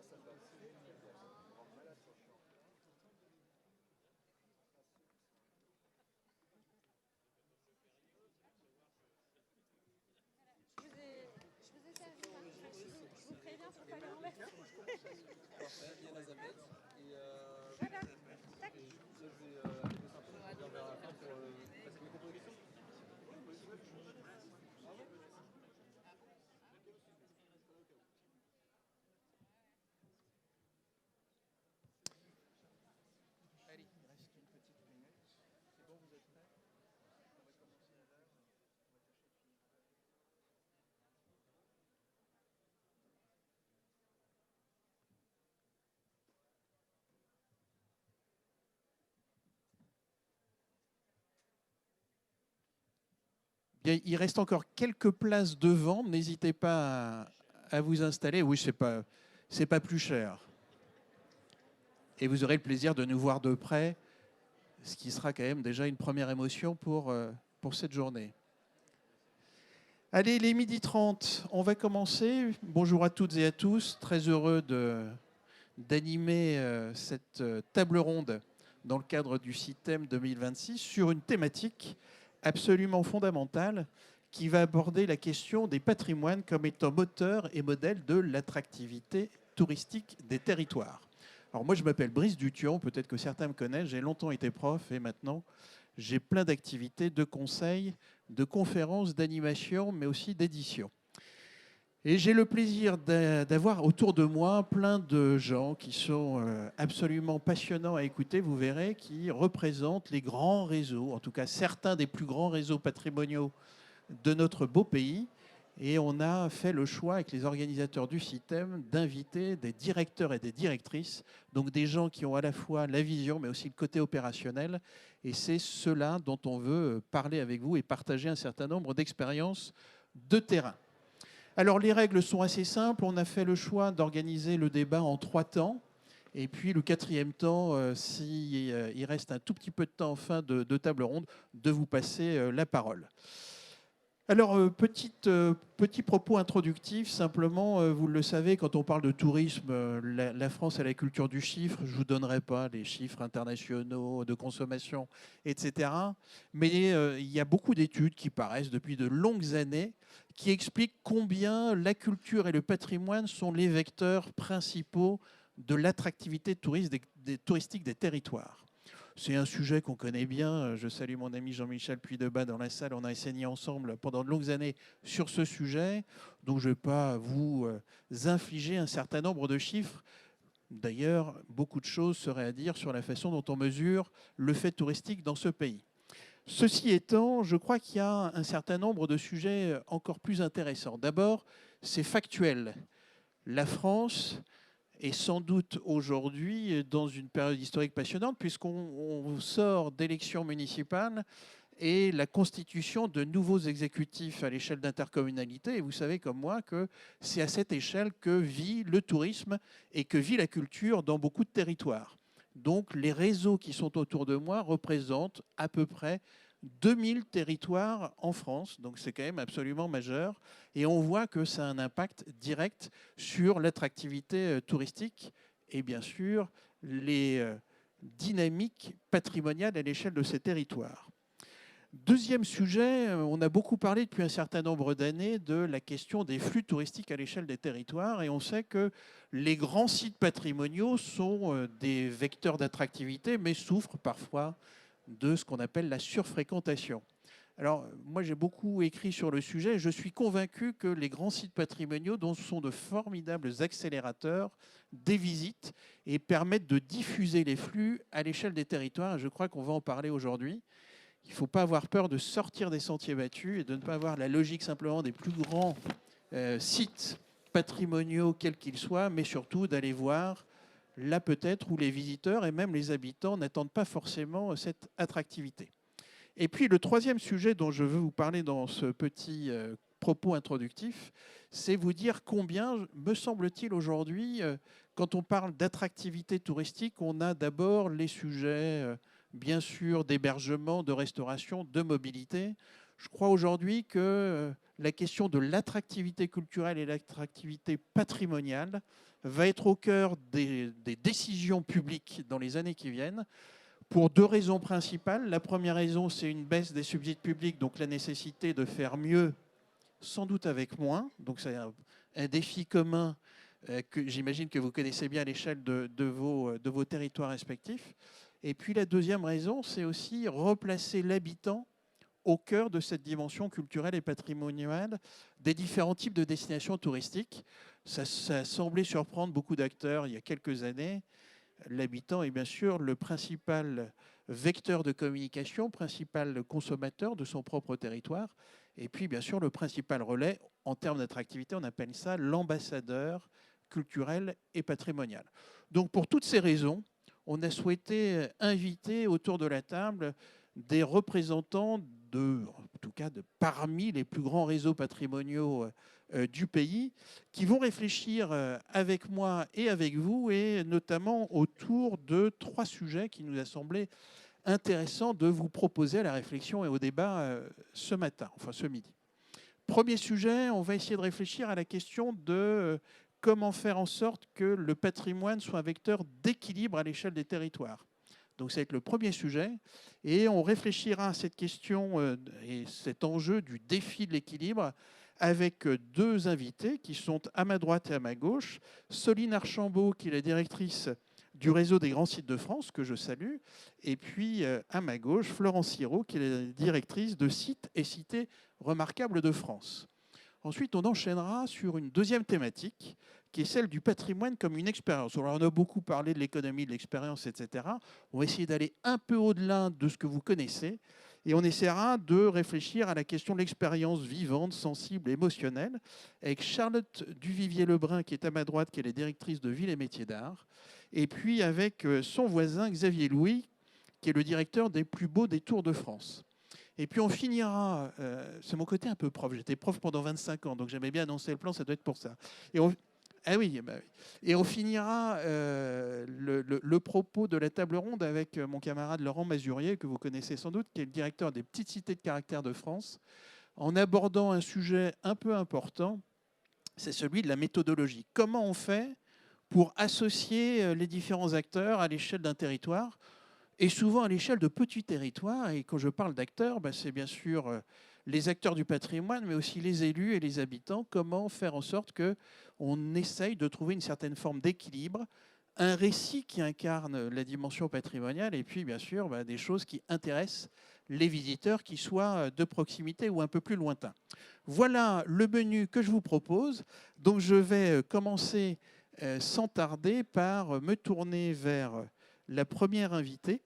Je vous ai servi, hein. Je vous préviens pour pas les renverser. Parfait, bien Elisabeth. Et Voilà. Tac. je vais aller de simplement revenir vers la fin pour passer mes contributions. Allez, il reste une petite minute. C'est bon, vous êtes prêts? On va commencer à l'heure. Bien, il reste encore quelques places devant. N'hésitez pas à vous installer. Oui, c'est pas plus cher. Et vous aurez le plaisir de nous voir de près, ce qui sera quand même déjà une première émotion pour cette journée. Allez, les 12h30, on va commencer. Bonjour à toutes et à tous. Très heureux d'animer cette table ronde dans le cadre du CITEM 2026 sur une thématique absolument fondamentale qui va aborder la question des patrimoines comme étant moteur et modèle de l'attractivité touristique des territoires. Alors moi, je m'appelle Brice Duthion, peut-être que certains me connaissent, j'ai longtemps été prof et maintenant, j'ai plein d'activités, de conseils, de conférences, d'animation, mais aussi d'édition. Et j'ai le plaisir d'avoir autour de moi plein de gens qui sont absolument passionnants à écouter, vous verrez, qui représentent les grands réseaux, en tout cas certains des plus grands réseaux patrimoniaux de notre beau pays. Et on a fait le choix avec les organisateurs du CITEM d'inviter des directeurs et des directrices, donc des gens qui ont à la fois la vision mais aussi le côté opérationnel. Et c'est cela dont on veut parler avec vous et partager un certain nombre d'expériences de terrain. Alors les règles sont assez simples. On a fait le choix d'organiser le débat en 3 temps. Et puis le 4e temps, s'il reste un tout petit peu de temps en fin de table ronde, de vous passer la parole. Alors, petit propos introductif, simplement, vous le savez, quand on parle de tourisme, la France a la culture du chiffre. Je ne vous donnerai pas les chiffres internationaux de consommation, etc. Mais il y a beaucoup d'études qui paraissent depuis de longues années qui expliquent combien la culture et le patrimoine sont les vecteurs principaux de l'attractivité touristique des territoires. C'est un sujet qu'on connaît bien. Je salue mon ami Jean-Michel Puydebas dans la salle. On a enseigné ensemble pendant de longues années sur ce sujet. Donc je ne vais pas vous infliger un certain nombre de chiffres. D'ailleurs, beaucoup de choses seraient à dire sur la façon dont on mesure le fait touristique dans ce pays. Ceci étant, je crois qu'il y a un certain nombre de sujets encore plus intéressants. D'abord, c'est factuel. La France est sans doute aujourd'hui dans une période historique passionnante puisqu'on sort d'élections municipales et la constitution de nouveaux exécutifs à l'échelle d'intercommunalité. Et vous savez comme moi que c'est à cette échelle que vit le tourisme et que vit la culture dans beaucoup de territoires. Donc les réseaux qui sont autour de moi représentent à peu près 2000 territoires en France, donc c'est quand même absolument majeur. Et on voit que ça a un impact direct sur l'attractivité touristique et bien sûr les dynamiques patrimoniales à l'échelle de ces territoires. Deuxième sujet, on a beaucoup parlé depuis un certain nombre d'années de la question des flux touristiques à l'échelle des territoires et on sait que les grands sites patrimoniaux sont des vecteurs d'attractivité mais souffrent parfois de ce qu'on appelle la surfréquentation. Alors, moi, j'ai beaucoup écrit sur le sujet et je suis convaincu que les grands sites patrimoniaux sont de formidables accélérateurs des visites et permettent de diffuser les flux à l'échelle des territoires. Et je crois qu'on va en parler aujourd'hui. Il ne faut pas avoir peur de sortir des sentiers battus et de ne pas avoir la logique simplement des plus grands sites patrimoniaux, quels qu'ils soient, mais surtout d'aller voir là peut-être où les visiteurs et même les habitants n'attendent pas forcément cette attractivité. Et puis le troisième sujet dont je veux vous parler dans ce petit propos introductif, c'est vous dire combien, me semble-t-il aujourd'hui, quand on parle d'attractivité touristique, on a d'abord les sujets, bien sûr, d'hébergement, de restauration, de mobilité. Je crois aujourd'hui que la question de l'attractivité culturelle et l'attractivité patrimoniale va être au cœur des décisions publiques dans les années qui viennent, pour deux raisons principales. La première raison, c'est une baisse des subsides publics, donc la nécessité de faire mieux, sans doute avec moins. Donc c'est un défi commun que j'imagine que vous connaissez bien à l'échelle de vos territoires respectifs. Et puis la deuxième raison, c'est aussi replacer l'habitant au cœur de cette dimension culturelle et patrimoniale des différents types de destinations touristiques. Ça semblait surprendre beaucoup d'acteurs il y a quelques années. L'habitant est bien sûr le principal vecteur de communication, principal consommateur de son propre territoire, et puis bien sûr le principal relais en termes d'attractivité, on appelle ça l'ambassadeur culturel et patrimonial. Donc pour toutes ces raisons, on a souhaité inviter autour de la table des représentants en tout cas parmi les plus grands réseaux patrimoniaux du pays, qui vont réfléchir avec moi et avec vous, et notamment autour de 3 sujets qui nous a semblé intéressant de vous proposer à la réflexion et au débat ce matin, enfin ce midi. Premier sujet, on va essayer de réfléchir à la question de comment faire en sorte que le patrimoine soit un vecteur d'équilibre à l'échelle des territoires. Donc ça va être le premier sujet. Et on réfléchira à cette question et cet enjeu du défi de l'équilibre avec 2 invités qui sont à ma droite et à ma gauche. Soline Archambault, qui est la directrice du réseau des grands sites de France, que je salue. Et puis à ma gauche, Florence Sirot, qui est la directrice de Sites et Cités remarquables de France. Ensuite, on enchaînera sur une deuxième thématique, qui est celle du patrimoine comme une expérience. Alors, on a beaucoup parlé de l'économie, de l'expérience, etc. On va essayer d'aller un peu au-delà de ce que vous connaissez, et on essaiera de réfléchir à la question de l'expérience vivante, sensible, émotionnelle, avec Charlotte Duvivier-Lebrun, qui est à ma droite, qui est la directrice de Ville et Métiers d'Art, et puis avec son voisin Xavier Louis, qui est le directeur des plus beaux détours de France. Et puis on finira, c'est mon côté un peu prof, j'étais prof pendant 25 ans, donc j'aimais bien annoncer le plan, ça doit être pour ça. Ah oui, bah oui. Et on finira le propos de la table ronde avec mon camarade Laurent Mazurier, que vous connaissez sans doute, qui est le directeur des petites cités de caractère de France, en abordant un sujet un peu important, c'est celui de la méthodologie. Comment on fait pour associer les différents acteurs à l'échelle d'un territoire, et souvent à l'échelle de petits territoires. Et quand je parle d'acteurs, c'est bien sûr les acteurs du patrimoine, mais aussi les élus et les habitants. Comment faire en sorte qu'on essaye de trouver une certaine forme d'équilibre, un récit qui incarne la dimension patrimoniale, et puis bien sûr des choses qui intéressent les visiteurs, qui soient de proximité ou un peu plus lointains. Voilà le menu que je vous propose. Donc je vais commencer sans tarder par me tourner vers la première invitée,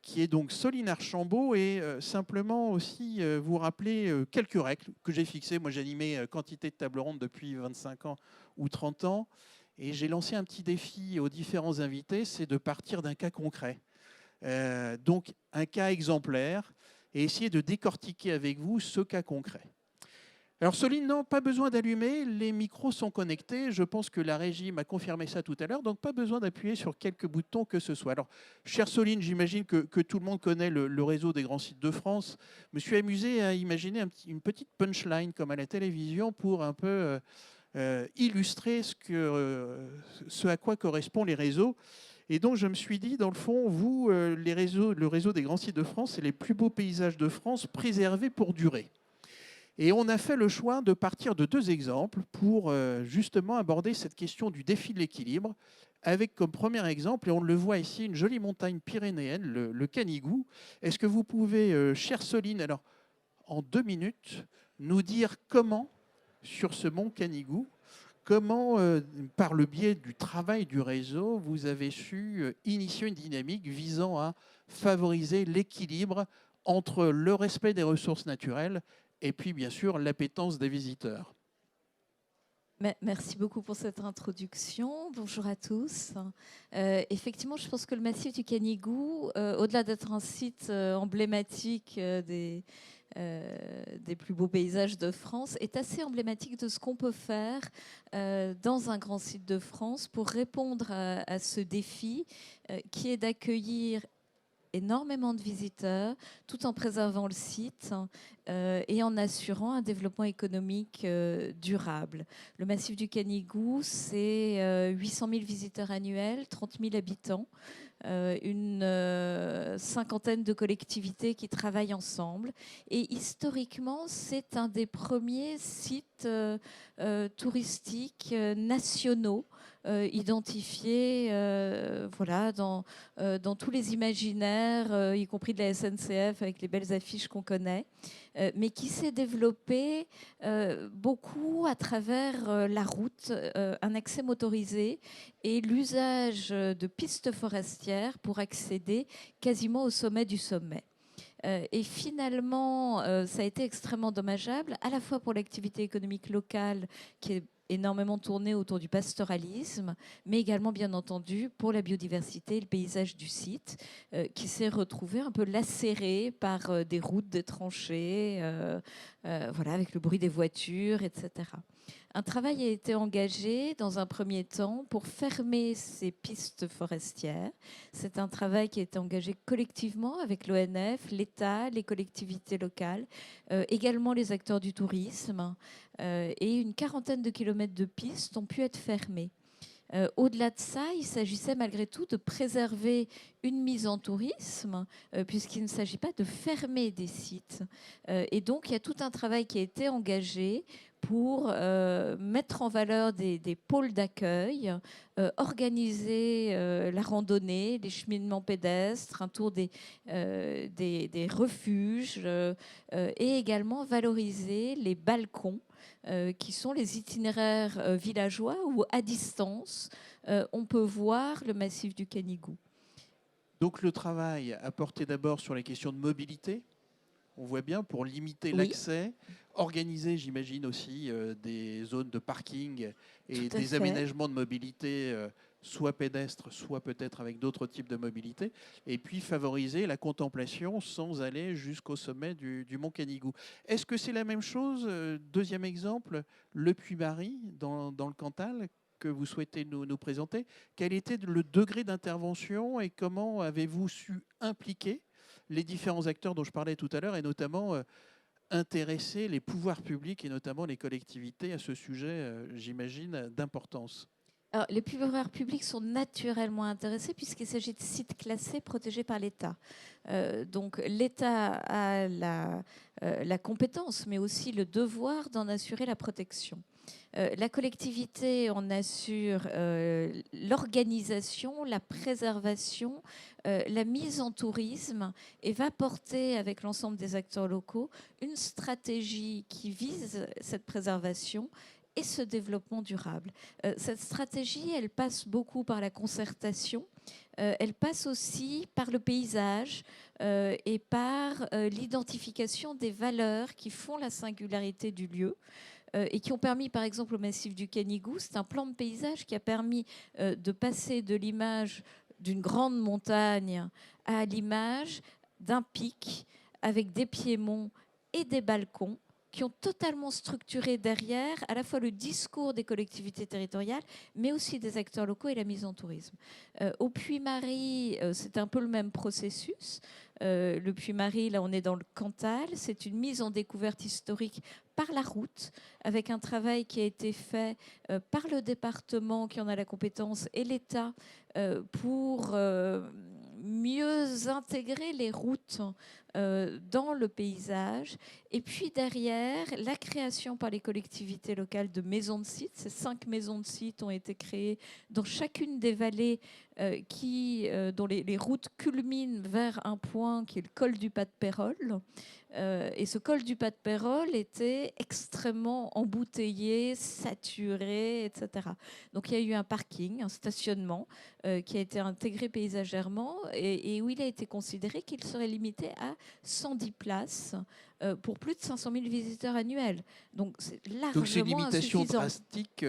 qui est donc Soline Archambault, et simplement aussi vous rappeler quelques règles que j'ai fixées. Moi, j'ai animé quantité de tables rondes depuis 25 ans ou 30 ans, et j'ai lancé un petit défi aux différents invités, c'est de partir d'un cas concret. Donc, un cas exemplaire, et essayer de décortiquer avec vous ce cas concret. Alors Soline, non, pas besoin d'allumer, les micros sont connectés, je pense que la régie m'a confirmé ça tout à l'heure, donc pas besoin d'appuyer sur quelques boutons que ce soit. Alors, chère Soline, j'imagine que tout le monde connaît le réseau des grands sites de France. Je me suis amusé à imaginer une petite punchline comme à la télévision pour un peu illustrer ce à quoi correspondent les réseaux. Et donc je me suis dit, dans le fond, vous, le réseau des grands sites de France, c'est les plus beaux paysages de France préservés pour durer. Et on a fait le choix de partir de 2 exemples pour justement aborder cette question du défi de l'équilibre, avec comme premier exemple, et on le voit ici, une jolie montagne pyrénéenne, le Canigou. Est-ce que vous pouvez, chère Soline, alors en 2 minutes, nous dire comment, sur ce mont Canigou, comment, par le biais du travail du réseau, vous avez su initier une dynamique visant à favoriser l'équilibre entre le respect des ressources naturelles et puis, bien sûr, l'appétence des visiteurs. Merci beaucoup pour cette introduction. Bonjour à tous. Effectivement, je pense que le massif du Canigou, au-delà d'être un site emblématique des plus beaux paysages de France, est assez emblématique de ce qu'on peut faire dans un grand site de France pour répondre à ce défi qui est d'accueillir énormément de visiteurs, tout en préservant le site et en assurant un développement économique durable. Le massif du Canigou, c'est 800 000 visiteurs annuels, 30 000 habitants, une cinquantaine de collectivités qui travaillent ensemble. Et historiquement, c'est un des premiers sites touristiques nationaux identifiés voilà, dans tous les imaginaires, y compris de la SNCF avec les belles affiches qu'on connaît, mais qui s'est développé beaucoup à travers la route, un accès motorisé et l'usage de pistes forestières pour accéder quasiment au sommet du sommet. Et finalement, ça a été extrêmement dommageable, à la fois pour l'activité économique locale, qui est énormément tournée autour du pastoralisme, mais également, bien entendu, pour la biodiversité et le paysage du site, qui s'est retrouvé un peu lacéré par des routes, des tranchées, voilà, avec le bruit des voitures, etc. Un travail a été engagé dans un premier temps pour fermer ces pistes forestières. C'est un travail qui a été engagé collectivement avec l'ONF, l'État, les collectivités locales, également les acteurs du tourisme. Et une quarantaine de kilomètres de pistes ont pu être fermés. Au-delà de ça, il s'agissait malgré tout de préserver une mise en tourisme, puisqu'il ne s'agit pas de fermer des sites. Et donc, il y a tout un travail qui a été engagé pour mettre en valeur des pôles d'accueil, organiser la randonnée, les cheminements pédestres, un tour des refuges, et également valoriser les balcons, qui sont les itinéraires villageois où, à distance, on peut voir le massif du Canigou. Donc le travail a porté d'abord sur les questions de mobilité, on voit bien, pour limiter l'accès, organiser, j'imagine aussi, des zones de parking et des aménagements de mobilité, soit pédestres, soit peut-être avec d'autres types de mobilité, et puis favoriser la contemplation sans aller jusqu'au sommet du mont Canigou. Est-ce que c'est la même chose, deuxième exemple, le Puy-Mary dans le Cantal, que vous souhaitez nous présenter? Quel était le degré d'intervention et comment avez-vous su impliquer les différents acteurs dont je parlais tout à l'heure, et notamment intéresser les pouvoirs publics et notamment les collectivités à ce sujet, j'imagine, d'importance? Alors, les pouvoirs publics sont naturellement intéressés puisqu'il s'agit de sites classés protégés par l'État. Donc l'État a la compétence, mais aussi le devoir d'en assurer la protection. La collectivité en assure l'organisation, la préservation, la mise en tourisme, et va porter avec l'ensemble des acteurs locaux une stratégie qui vise cette préservation et ce développement durable. Cette stratégie, elle passe beaucoup par la concertation, elle passe aussi par le paysage et par l'identification des valeurs qui font la singularité du lieu. Et qui ont permis, par exemple, au massif du Canigou, c'est un plan de paysage qui a permis de passer de l'image d'une grande montagne à l'image d'un pic avec des piémonts et des balcons qui ont totalement structuré derrière à la fois le discours des collectivités territoriales, mais aussi des acteurs locaux et la mise en tourisme. Au Puy-Mary, c'est un peu le même processus. Le Puy-Mary, là, on est dans le Cantal. C'est une mise en découverte historique par la route, avec un travail qui a été fait par le département qui en a la compétence et l'État pour mieux intégrer les routes dans le paysage. Et puis derrière, la création par les collectivités locales de maisons de sites. Ces 5 maisons de sites ont été créées dans chacune des vallées dont les routes culminent vers un point qui est le col du Pas de Pérol. Et ce col du Pas de Pérol était extrêmement embouteillé, saturé, etc. Donc il y a eu un parking, un stationnement qui a été intégré paysagèrement et où il a été considéré qu'il serait limité à 110 places pour plus de 500 000 visiteurs annuels. Donc c'est largement Donc c'est une limitation insuffisant. drastique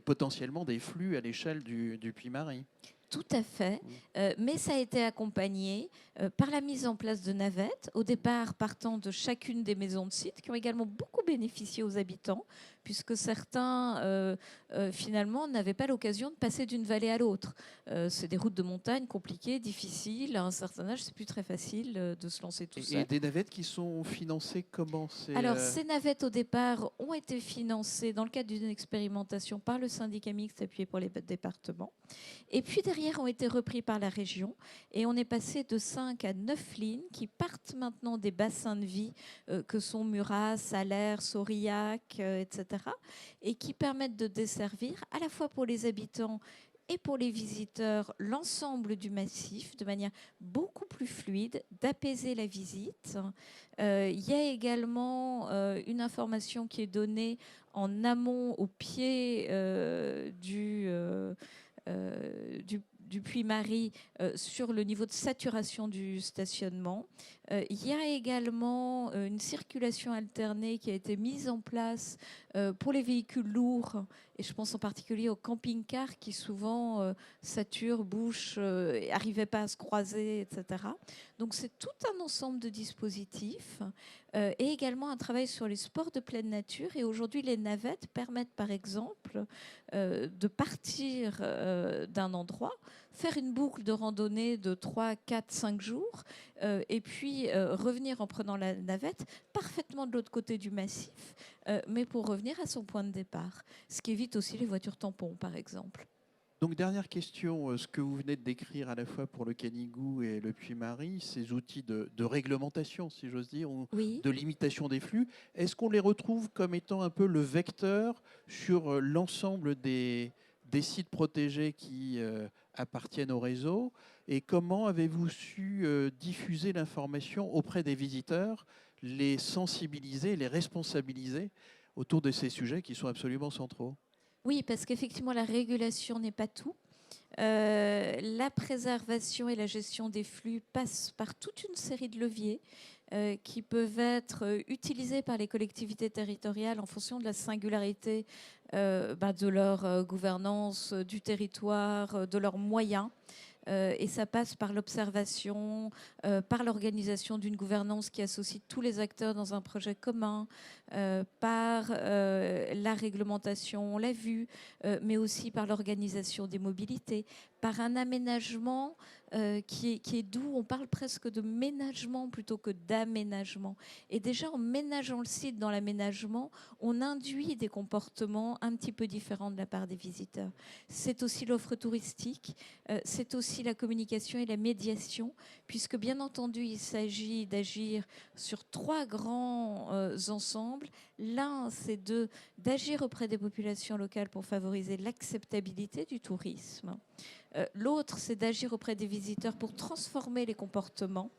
potentiellement des flux à l'échelle du Puy-Mary. Tout à fait, mais ça a été accompagné par la mise en place de navettes, au départ partant de chacune des maisons de site, qui ont également beaucoup bénéficié aux habitants, puisque certains, finalement, n'avaient pas l'occasion de passer d'une vallée à l'autre. C'est des routes de montagne compliquées, difficiles. À un certain âge, c'est plus très facile de se lancer tout seul. Et des navettes qui sont financées comment? Alors, ces navettes, au départ, ont été financées dans le cadre d'une expérimentation par le syndicat mixte appuyé pour les départements. Et puis derrière, ont été repris par la région. Et on est passé de 5 à 9 lignes qui partent maintenant des bassins de vie que sont Murat, Salers, Aurillac, etc. Et qui permettent de desservir à la fois pour les habitants et pour les visiteurs l'ensemble du massif de manière beaucoup plus fluide, d'apaiser la visite. Il y a également une information qui est donnée en amont au pied du Puy-Marie sur le niveau de saturation du stationnement. Il y a également une circulation alternée qui a été mise en place pour les véhicules lourds, et je pense en particulier aux camping-cars qui souvent saturent, bouchent, n'arrivaient pas à se croiser, etc. Donc c'est tout un ensemble de dispositifs et également un travail sur les sports de pleine nature. Et aujourd'hui, les navettes permettent par exemple de partir d'un endroit, faire une boucle de randonnée de 3, 4, 5 jours et puis revenir en prenant la navette parfaitement de l'autre côté du massif, mais pour revenir à son point de départ. Ce qui évite aussi les voitures tampons, par exemple. Donc, dernière question, ce que vous venez de décrire à la fois pour le Canigou et le Puy-Marie, ces outils de réglementation, si j'ose dire, ou Oui. de limitation des flux, est-ce qu'on les retrouve comme étant un peu le vecteur sur l'ensemble des sites protégés qui appartiennent au réseau? Et comment avez-vous su diffuser l'information auprès des visiteurs, les sensibiliser, les responsabiliser autour de ces sujets qui sont absolument centraux? Oui, parce qu'effectivement, la régulation n'est pas tout. La préservation et la gestion des flux passent par toute une série de leviers qui peuvent être utilisés par les collectivités territoriales en fonction de la singularité de leur gouvernance, du territoire, de leurs moyens. Et ça passe par l'observation, par l'organisation d'une gouvernance qui associe tous les acteurs dans un projet commun, par la réglementation, on l'a vu, mais aussi par l'organisation des mobilités, par un aménagement qui est doux. On parle presque de ménagement plutôt que d'aménagement. Et déjà, en ménageant le site dans l'aménagement, on induit des comportements un petit peu différents de la part des visiteurs. C'est aussi l'offre touristique, c'est aussi la communication et la médiation, puisque bien entendu, il s'agit d'agir sur 3 grands ensembles. L'un, c'est d'agir auprès des populations locales pour favoriser l'acceptabilité du tourisme. L'autre, c'est d'agir auprès des visiteurs pour transformer les comportements.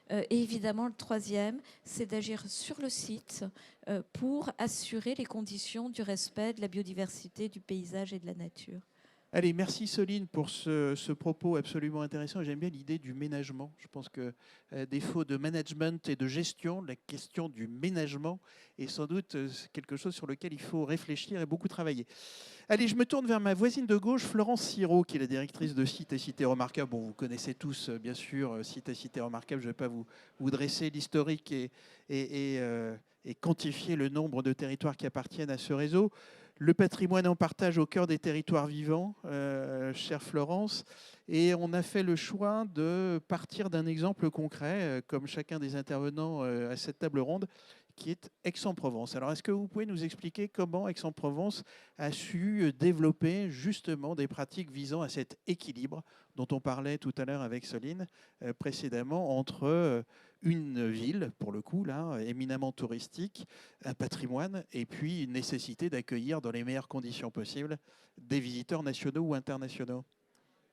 Et évidemment, le troisième, c'est d'agir sur le site pour assurer les conditions du respect de la biodiversité, du paysage et de la nature. Allez, merci Soline pour ce propos absolument intéressant. J'aime bien l'idée du ménagement. Je pense que défaut de management et de gestion, la question du ménagement est sans doute quelque chose sur lequel il faut réfléchir et beaucoup travailler. Allez, je me tourne vers ma voisine de gauche, Florence Sirot, qui est la directrice de Sites et Cités Remarquables. Bon, vous connaissez tous, bien sûr, Sites et Cités Remarquables. Je ne vais pas vous dresser l'historique et quantifier le nombre de territoires qui appartiennent à ce réseau. Le patrimoine en partage au cœur des territoires vivants, chère Florence. Et on a fait le choix de partir d'un exemple concret, comme chacun des intervenants à cette table ronde, qui est Aix-en-Provence. Alors, est-ce que vous pouvez nous expliquer comment Aix-en-Provence a su développer justement des pratiques visant à cet équilibre dont on parlait tout à l'heure avec Soline précédemment entre une ville, pour le coup, là, éminemment touristique, un patrimoine, et puis une nécessité d'accueillir dans les meilleures conditions possibles des visiteurs nationaux ou internationaux?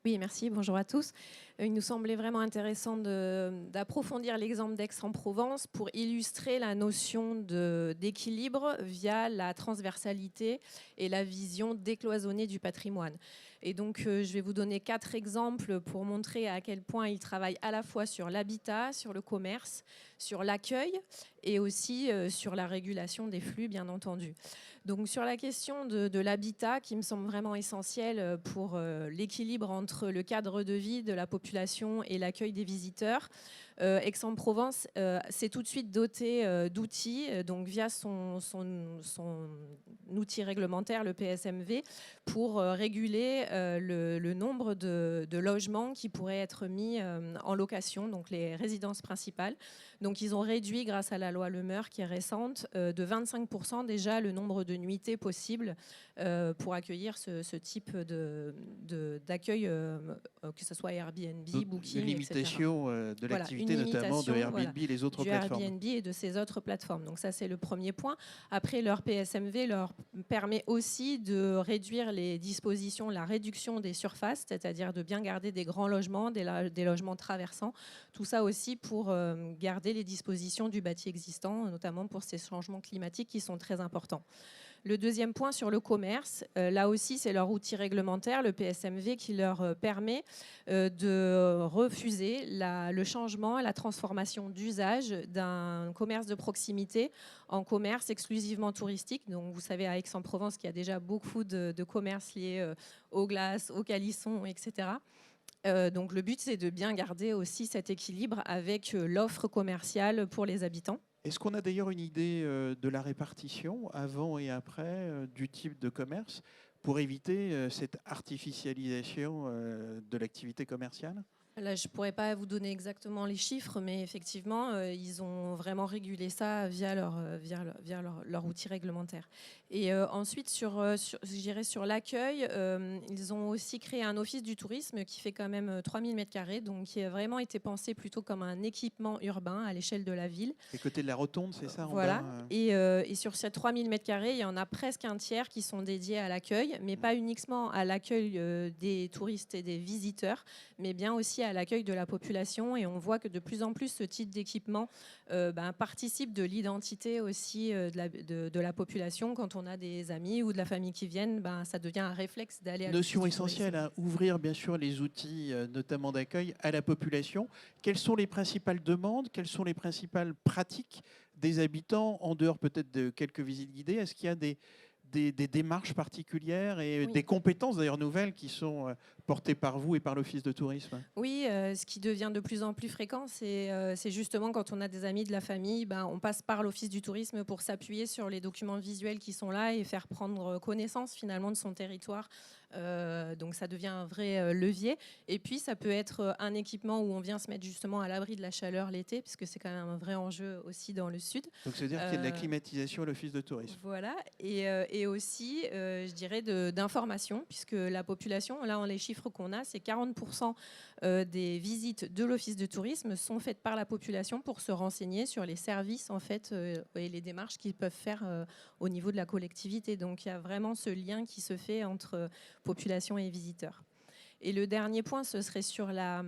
Oui, merci. Bonjour à tous. il nous semblait vraiment intéressant d'approfondir l'exemple d'Aix-en-Provence pour illustrer la notion d'équilibre via la transversalité et la vision décloisonnée du patrimoine. Et donc, je vais vous donner 4 exemples pour montrer à quel point il travaille à la fois sur l'habitat, sur le commerce, sur l'accueil et aussi sur la régulation des flux, bien entendu. Donc, sur la question de l'habitat, qui me semble vraiment essentiel pour l'équilibre entre le cadre de vie de la population et l'accueil des visiteurs, Aix-en-Provence s'est tout de suite doté d'outils, donc via son outil réglementaire, le PSMV, pour réguler le nombre de logements qui pourraient être mis en location, donc les résidences principales. Donc ils ont réduit, grâce à la loi Le Meur qui est récente, de 25% déjà le nombre de nuitées possibles pour accueillir ce type d'accueil, que ce soit Airbnb, Donc, Booking, une limitation de l'activité, notamment de Airbnb et les autres plateformes. Airbnb et de ces autres plateformes. Donc ça, c'est le premier point. Après, leur PSMV leur permet aussi de réduire les dispositions, la réduction des surfaces, c'est-à-dire de bien garder des grands logements, des logements traversants. Tout ça aussi pour garder les dispositions du bâti existant, notamment pour ces changements climatiques qui sont très importants. Le deuxième point sur le commerce, là aussi c'est leur outil réglementaire, le PSMV, qui leur permet de refuser le changement et la transformation d'usage d'un commerce de proximité en commerce exclusivement touristique. Donc vous savez à Aix-en-Provence qu'il y a déjà beaucoup de commerces liés aux glaces, aux calissons, etc. Donc le but c'est de bien garder aussi cet équilibre avec l'offre commerciale pour les habitants. Est-ce qu'on a d'ailleurs une idée de la répartition avant et après du type de commerce pour éviter cette artificialisation de l'activité commerciale ? Là, je ne pourrais pas vous donner exactement les chiffres, mais effectivement, ils ont vraiment régulé ça via leur outil réglementaire. Et ensuite, je dirais sur l'accueil, ils ont aussi créé un office du tourisme qui fait quand même 3000 m², donc qui a vraiment été pensé plutôt comme un équipement urbain à l'échelle de la ville. Et côté de la rotonde, c'est ça Voilà. en bas, Et sur ces 3000 m², il y en a presque un tiers qui sont dédiés à l'accueil, mais pas uniquement à l'accueil des touristes et des visiteurs, mais bien aussi à l'accueil de la population. Et on voit que de plus en plus ce type d'équipement participe de l'identité aussi de la population. Quand on a des amis ou de la famille qui viennent, ça devient un réflexe d'aller à notion essentielle, hein, ouvrir bien sûr les outils, notamment d'accueil, à la population. Quelles sont les principales demandes? Quelles sont les principales pratiques des habitants, en dehors peut-être de quelques visites guidées? Est-ce qu'il y a des démarches particulières et des compétences d'ailleurs nouvelles qui sont portées par vous et par l'Office de tourisme? Oui, ce qui devient de plus en plus fréquent, c'est justement quand on a des amis de la famille, on passe par l'Office du tourisme pour s'appuyer sur les documents visuels qui sont là et faire prendre connaissance finalement de son territoire. Donc ça devient un vrai levier. Et puis ça peut être un équipement où on vient se mettre justement à l'abri de la chaleur l'été, puisque c'est quand même un vrai enjeu aussi dans le sud. Donc c'est-à-dire qu'il y a de la climatisation à l'Office de tourisme. Voilà, et aussi, je dirais, d'information, puisque la population, là, les chiffres qu'on a, c'est 40% des visites de l'Office de tourisme sont faites par la population pour se renseigner sur les services en fait, et les démarches qu'ils peuvent faire au niveau de la collectivité. Donc il y a vraiment ce lien qui se fait entre population et visiteurs. Et le dernier point, ce serait sur la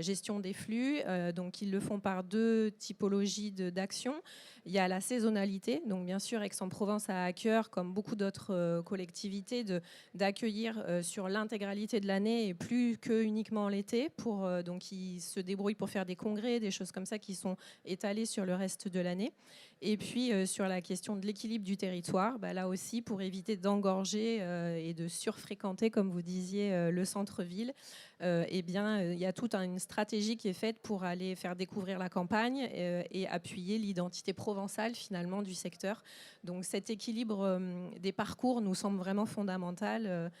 gestion des flux. Donc, ils le font par 2 typologies d'actions. Il y a la saisonnalité. Donc, bien sûr, Aix-en-Provence a à cœur, comme beaucoup d'autres collectivités, d'accueillir sur l'intégralité de l'année et plus que uniquement l'été. Donc, ils se débrouillent pour faire des congrès, des choses comme ça qui sont étalées sur le reste de l'année. Et puis, sur la question de l'équilibre du territoire, là aussi, pour éviter d'engorger et de surfréquenter, comme vous disiez, le centre-ville, il y a toute une stratégie qui est faite pour aller faire découvrir la campagne et appuyer l'identité provençale, finalement, du secteur. Donc, cet équilibre des parcours nous semble vraiment fondamental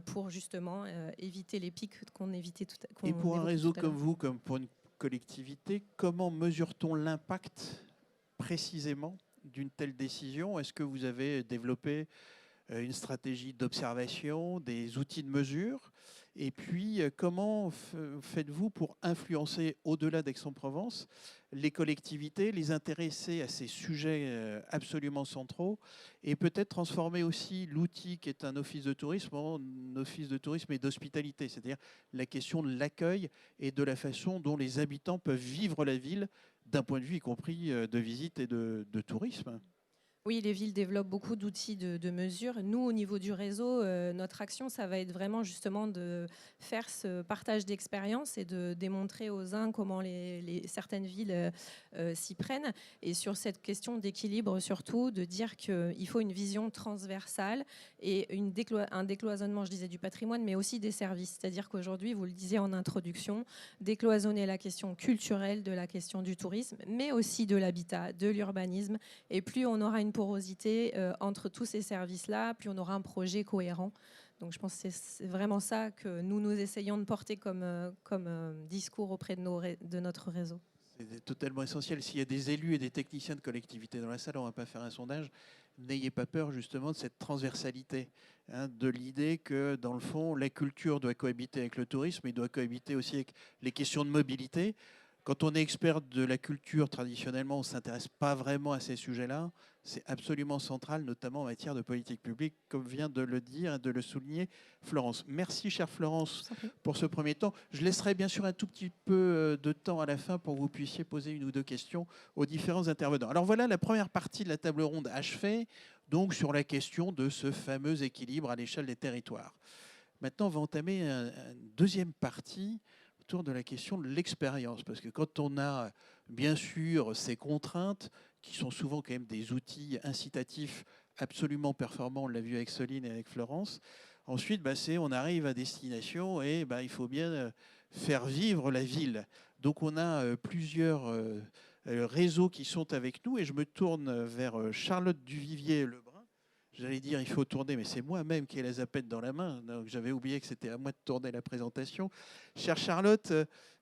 pour, justement, éviter les pics qu'on évitait tout à l'heure. Et pour un réseau comme vous, comme pour une collectivité, comment mesure-t-on l'impact précisément d'une telle décision? Est-ce que vous avez développé une stratégie d'observation, des outils de mesure. Et puis, comment faites-vous pour influencer, au-delà d'Aix-en-Provence, les collectivités, les intéresser à ces sujets absolument centraux et peut-être transformer aussi l'outil qui est un office de tourisme en office de tourisme et d'hospitalité, c'est-à-dire la question de l'accueil et de la façon dont les habitants peuvent vivre la ville d'un point de vue y compris de visite et de tourisme. Oui, les villes développent beaucoup d'outils de mesure. Nous, au niveau du réseau, notre action, ça va être vraiment justement de faire ce partage d'expérience et de démontrer aux uns comment certaines villes s'y prennent. Et sur cette question d'équilibre, surtout, de dire qu'il faut une vision transversale et un décloisonnement, je disais, du patrimoine, mais aussi des services. C'est-à-dire qu'aujourd'hui, vous le disiez en introduction, décloisonner la question culturelle de la question du tourisme, mais aussi de l'habitat, de l'urbanisme. Et plus on aura une porosité entre tous ces services-là, puis on aura un projet cohérent. Donc je pense que c'est vraiment ça que nous essayons de porter comme discours auprès de notre réseau. C'est totalement essentiel. S'il y a des élus et des techniciens de collectivité dans la salle, on ne va pas faire un sondage. N'ayez pas peur justement de cette transversalité, de l'idée que dans le fond, la culture doit cohabiter avec le tourisme et doit cohabiter aussi avec les questions de mobilité. Quand on est expert de la culture, traditionnellement, on ne s'intéresse pas vraiment à ces sujets-là. C'est absolument central, notamment en matière de politique publique, comme vient de le dire et de le souligner Florence. Merci, chère Florence, pour ce premier temps. Je laisserai bien sûr un tout petit peu de temps à la fin pour que vous puissiez poser une ou deux questions aux différents intervenants. Alors voilà la première partie de la table ronde achevée, donc sur la question de ce fameux équilibre à l'échelle des territoires. Maintenant, on va entamer une deuxième partie autour de la question de l'expérience. Parce que quand on a, bien sûr, ces contraintes, qui sont souvent quand même des outils incitatifs absolument performants, on l'a vu avec Soline et avec Florence, ensuite, on arrive à destination et il faut bien faire vivre la ville. Donc on a plusieurs réseaux qui sont avec nous et je me tourne vers Charlotte Duvivier-Lebrun. J'allais dire, il faut tourner, mais c'est moi-même qui ai la zapette dans la main. Donc, j'avais oublié que c'était à moi de tourner la présentation. Chère Charlotte,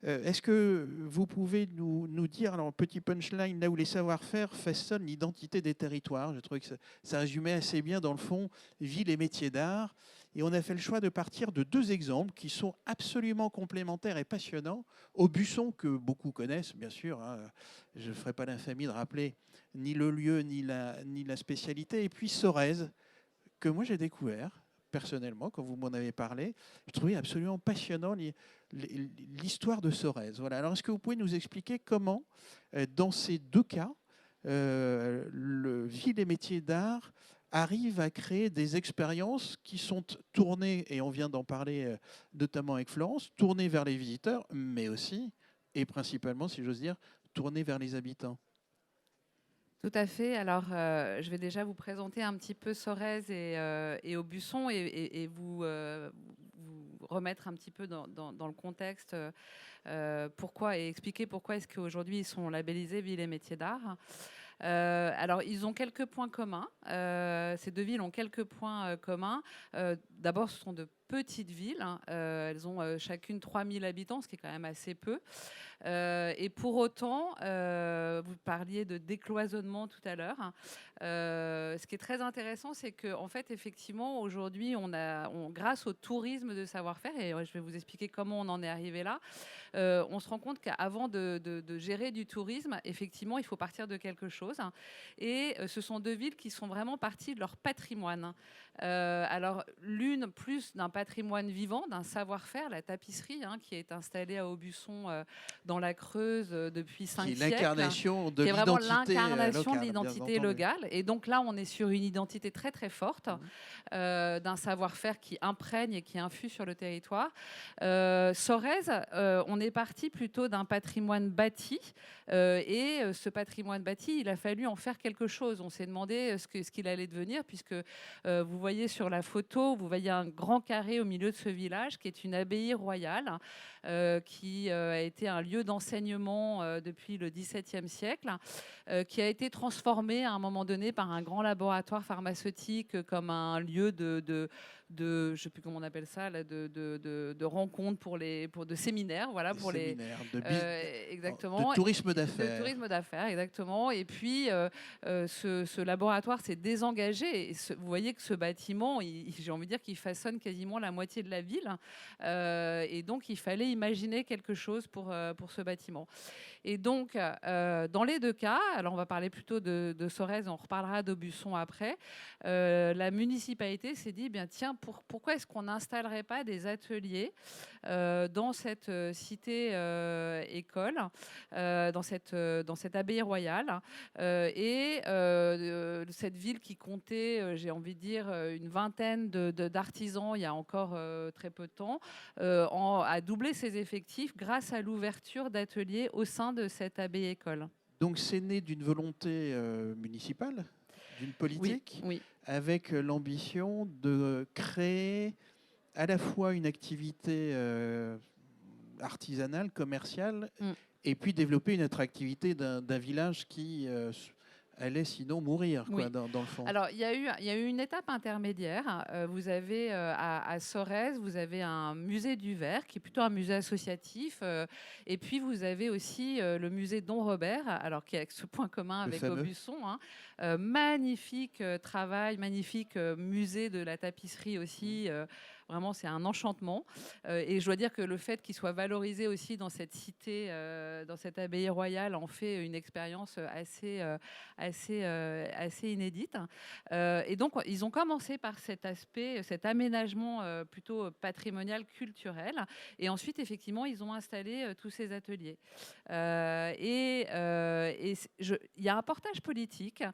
est-ce que vous pouvez nous dire, alors petit punchline, là où les savoir-faire façonnent l'identité des territoires. Je trouvais que ça résumait assez bien, dans le fond, ville et métiers d'art. Et on a fait le choix de partir de deux exemples qui sont absolument complémentaires et passionnants. Aubusson, que beaucoup connaissent, bien sûr. Je ne ferai pas l'infamie de rappeler ni le lieu, ni la spécialité. Et puis Sorèze, que moi j'ai découvert personnellement, quand vous m'en avez parlé. Je trouvais absolument passionnant l'histoire de Sorèze. Voilà. Alors, est-ce que vous pouvez nous expliquer comment, dans ces deux cas, le Ville et métiers d'art arrive à créer des expériences qui sont tournées, et on vient d'en parler notamment avec Florence, tournées vers les visiteurs, mais aussi, et principalement, si j'ose dire, tournées vers les habitants? Tout à fait. Alors, je vais déjà vous présenter un petit peu Sorèze et Aubusson et vous remettre un petit peu dans le contexte pourquoi et expliquer pourquoi est-ce qu'aujourd'hui ils sont labellisés Ville et métiers d'art. Alors, ils ont quelques points communs. Ces deux villes ont quelques points communs. D'abord, ce sont de petites villes. Elles ont chacune 3000 habitants, ce qui est quand même assez peu. Et pour autant, vous parliez de décloisonnement tout à l'heure. Ce qui est très intéressant, c'est qu'en fait, effectivement, aujourd'hui, grâce au tourisme de savoir-faire, et je vais vous expliquer comment on en est arrivé là, on se rend compte qu'avant de gérer du tourisme, effectivement, il faut partir de quelque chose. Et ce sont deux villes qui sont vraiment parties de leur patrimoine. Alors, l'une plus d'un patrimoine vivant, d'un savoir-faire, la tapisserie, qui est installée à Aubusson dans la Creuse depuis 5 siècles. L'incarnation de l'identité locale. C'est vraiment l'incarnation locale, de l'identité locale. Et donc là, on est sur une identité très très forte, d'un savoir-faire qui imprègne et qui infuse sur le territoire. Sorèze, on est parti plutôt d'un patrimoine bâti. Et ce patrimoine bâti, il a fallu en faire quelque chose. On s'est demandé ce qu'il allait devenir, puisque vous voyez sur la photo, vous voyez un grand carré carré au milieu de ce village, qui est une abbaye royale, qui a été un lieu d'enseignement depuis le XVIIe siècle, qui a été transformé à un moment donné par un grand laboratoire pharmaceutique comme un lieu de je ne sais plus comment on appelle ça, là, de rencontres de séminaires, voilà, pour séminaires, exactement, de tourisme de d'affaires. tourisme d'affaires, exactement. Et puis ce laboratoire s'est désengagé. Et vous voyez que ce bâtiment, j'ai envie de dire qu'il façonne quasiment la moitié de la ville. Et donc il fallait imaginer quelque chose pour ce bâtiment. Et donc, dans les deux cas, alors on va parler plutôt de Sorèze, on reparlera d'Aubusson après, la municipalité s'est dit, bien tiens, pourquoi est-ce qu'on n'installerait pas des ateliers dans cette cité école, dans cette abbaye royale, et cette ville qui comptait, j'ai envie de dire, une vingtaine d'artisans il y a encore très peu de temps, a doublé ses effectifs grâce à l'ouverture d'ateliers au sein de cette abbaye-école. Donc c'est né d'une volonté municipale, d'une politique, oui. avec l'ambition de créer à la fois une activité artisanale, commerciale, et puis développer une attractivité d'un village qui allait sinon mourir, quoi, dans le fond. Alors, il y a eu une étape intermédiaire. Vous avez à Sorèze, vous avez un musée du verre, qui est plutôt un musée associatif. Et puis, vous avez aussi le musée Don Robert, alors qui a ce point commun avec Aubusson. Hein. Magnifique travail, magnifique musée de la tapisserie aussi. Vraiment, c'est un enchantement. Et je dois dire que le fait qu'il soit valorisé aussi dans cette cité, dans cette abbaye royale, en fait une expérience assez inédite. Et donc, ils ont commencé par cet aspect, cet aménagement plutôt patrimonial, culturel. Et ensuite, effectivement, ils ont installé tous ces ateliers. Il y a un portage politique,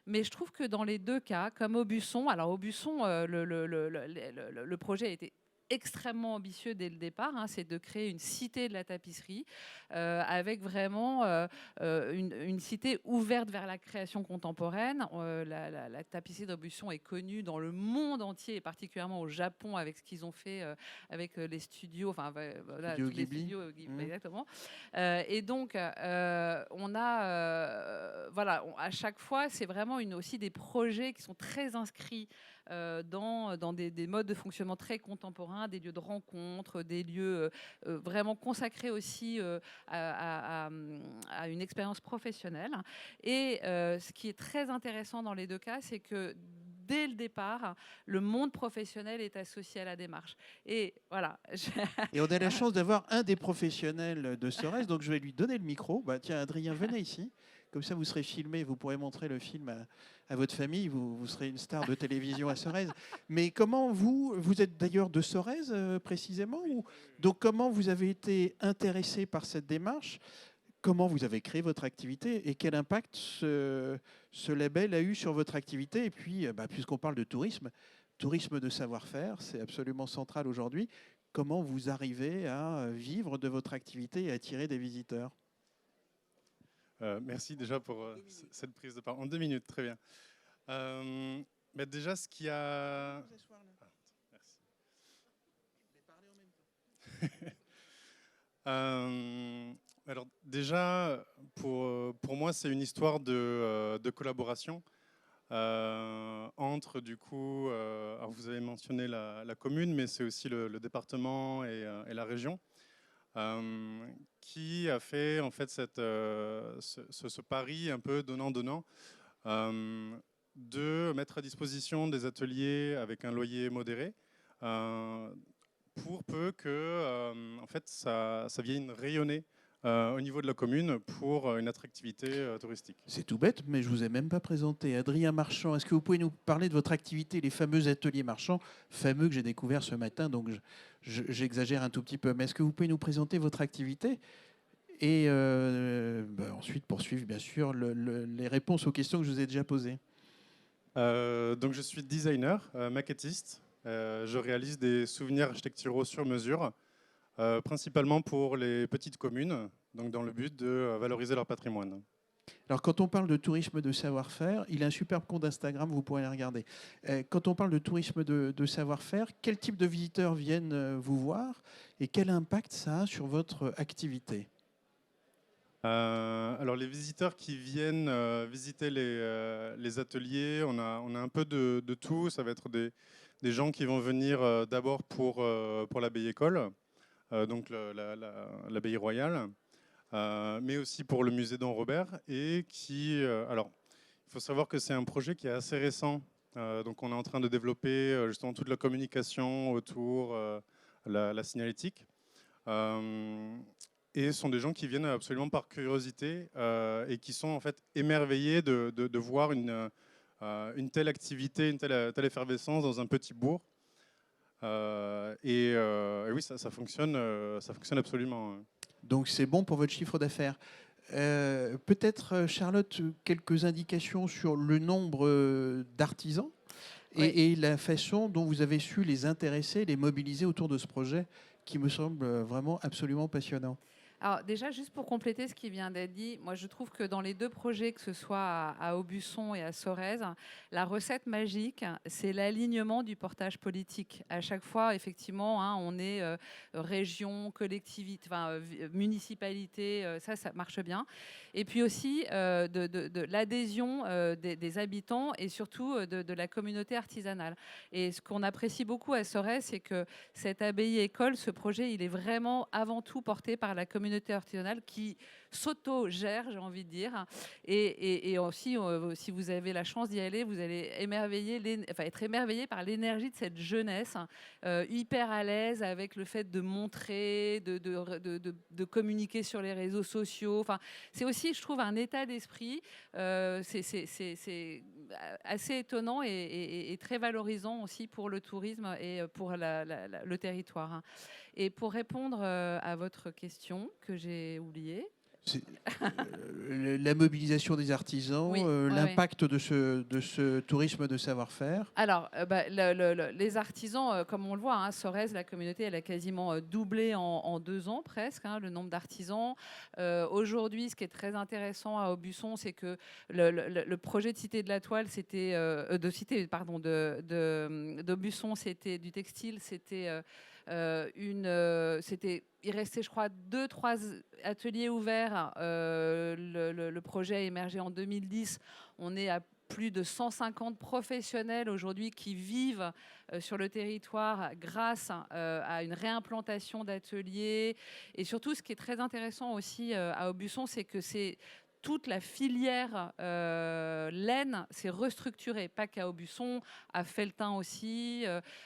mais je trouve que dans les deux cas, comme Aubusson, alors Aubusson, le projet a été extrêmement ambitieux dès le départ, hein, c'est de créer une cité de la tapisserie avec vraiment une cité ouverte vers la création contemporaine. La tapisserie d'Aubusson est connue dans le monde entier et particulièrement au Japon avec ce qu'ils ont fait avec les studios, enfin voilà, tous les studios Ghibli, exactement. Et donc on a voilà, à chaque fois c'est vraiment aussi des projets qui sont très inscrits dans des modes de fonctionnement très contemporains, des lieux de rencontre, des lieux vraiment consacrés aussi à une expérience professionnelle. Et ce qui est très intéressant dans les deux cas, c'est que dès le départ, le monde professionnel est associé à la démarche. Et voilà. Et on a la chance d'avoir un des professionnels de Sorèze, donc je vais lui donner le micro. Bah, tiens, Adrien, venez ici. Comme ça, vous serez filmé, vous pourrez montrer le film à votre famille. Vous serez une star de télévision à Sorèze. Mais comment vous êtes d'ailleurs de Sorèze précisément, donc comment vous avez été intéressé par cette démarche? Comment vous avez créé votre activité et quel impact ce label a eu sur votre activité? Et puis, puisqu'on parle de tourisme de savoir-faire, c'est absolument central aujourd'hui. Comment vous arrivez à vivre de votre activité et attirer des visiteurs? Merci déjà pour cette prise de parole. En 2 minutes, très bien. Déjà, ce qui a... merci. Alors déjà, pour moi, c'est une histoire de collaboration entre, du coup, alors vous avez mentionné la commune, mais c'est aussi le département et la région. Qui a fait en fait ce pari un peu donnant-donnant de mettre à disposition des ateliers avec un loyer modéré pour peu que en fait ça vienne rayonner au niveau de la commune pour une attractivité touristique. C'est tout bête, mais je ne vous ai même pas présenté. Adrien Marchand, est-ce que vous pouvez nous parler de votre activité, les fameux ateliers marchands, fameux que j'ai découvert ce matin, donc j'exagère un tout petit peu, mais est-ce que vous pouvez nous présenter votre activité et ensuite poursuivre bien sûr les réponses aux questions que je vous ai déjà posées? Donc je suis designer, maquettiste. Je réalise des souvenirs architecturaux sur mesure, principalement pour les petites communes, donc dans le but de valoriser leur patrimoine. Alors, quand on parle de tourisme de savoir-faire, il a un superbe compte Instagram, vous pourrez le regarder. Quand on parle de tourisme de savoir-faire, quel type de visiteurs viennent vous voir et quel impact ça a sur votre activité? Alors les visiteurs qui viennent visiter les ateliers, on a un peu de tout. Ça va être des gens qui vont venir d'abord pour l'abbaye école, donc l'abbaye royale, mais aussi pour le musée Don Robert. Et alors, il faut savoir que c'est un projet qui est assez récent. Donc on est en train de développer justement toute la communication autour la signalétique. Et ce sont des gens qui viennent absolument par curiosité et qui sont en fait émerveillés de voir une telle activité, une telle effervescence dans un petit bourg. Et oui, ça fonctionne absolument. Donc, c'est bon pour votre chiffre d'affaires. Peut-être, Charlotte, quelques indications sur le nombre d'artisans Oui. et la façon dont vous avez su les intéresser, les mobiliser autour de ce projet qui me semble vraiment absolument passionnant. Alors déjà, juste pour compléter ce qui vient d'être dit, moi je trouve que dans les deux projets, que ce soit à Aubusson et à Sorèze, la recette magique, c'est l'alignement du portage politique. À chaque fois, effectivement, hein, on est région, collectivité, municipalité, ça marche bien. Et puis aussi de l'adhésion des habitants et surtout de la communauté artisanale. Et ce qu'on apprécie beaucoup à Sorèze, c'est que cette abbaye-école, ce projet, il est vraiment avant tout porté par la communauté artisanale qui s'auto-gère, j'ai envie de dire. Et aussi, si vous avez la chance d'y aller, vous allez être émerveillé par l'énergie de cette jeunesse, hyper à l'aise avec le fait de montrer, de communiquer sur les réseaux sociaux. Enfin, c'est aussi, je trouve, un état d'esprit. C'est assez étonnant et très valorisant aussi pour le tourisme et pour le territoire. Et pour répondre à votre question que j'ai oubliée. La mobilisation des artisans, Oui, l'impact de ce tourisme de savoir-faire. Alors, les artisans, comme on le voit, hein, Sorèze, la communauté, elle a quasiment doublé en 2 ans presque, hein, le nombre d'artisans. Aujourd'hui, ce qui est très intéressant à Aubusson, c'est que le projet de Cité de la Toile, c'était d'Aubusson, c'était du textile, c'était il restait, je crois, 2-3 ateliers ouverts. Le projet a émergé en 2010. On est à plus de 150 professionnels aujourd'hui qui vivent sur le territoire grâce à une réimplantation d'ateliers. Et surtout, ce qui est très intéressant aussi à Aubusson, c'est que c'est toute la filière laine s'est restructurée, pas qu'à Aubusson, à Felletin aussi.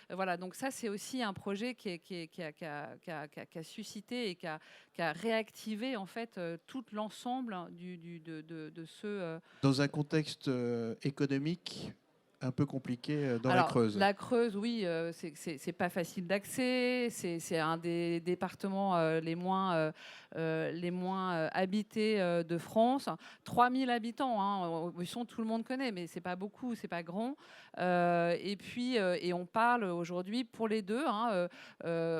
Voilà, donc ça, c'est aussi un projet qui a suscité et qui a réactivé en fait tout l'ensemble de ce... Dans un contexte économique un peu compliqué dans la Alors, Creuse. La Creuse, oui, c'est pas facile d'accès. C'est un des départements les moins habités de France. 3000 habitants, hein, Aubusson, tout le monde connaît, mais c'est pas beaucoup, c'est pas grand. Et puis, et on parle aujourd'hui pour les deux. Hein,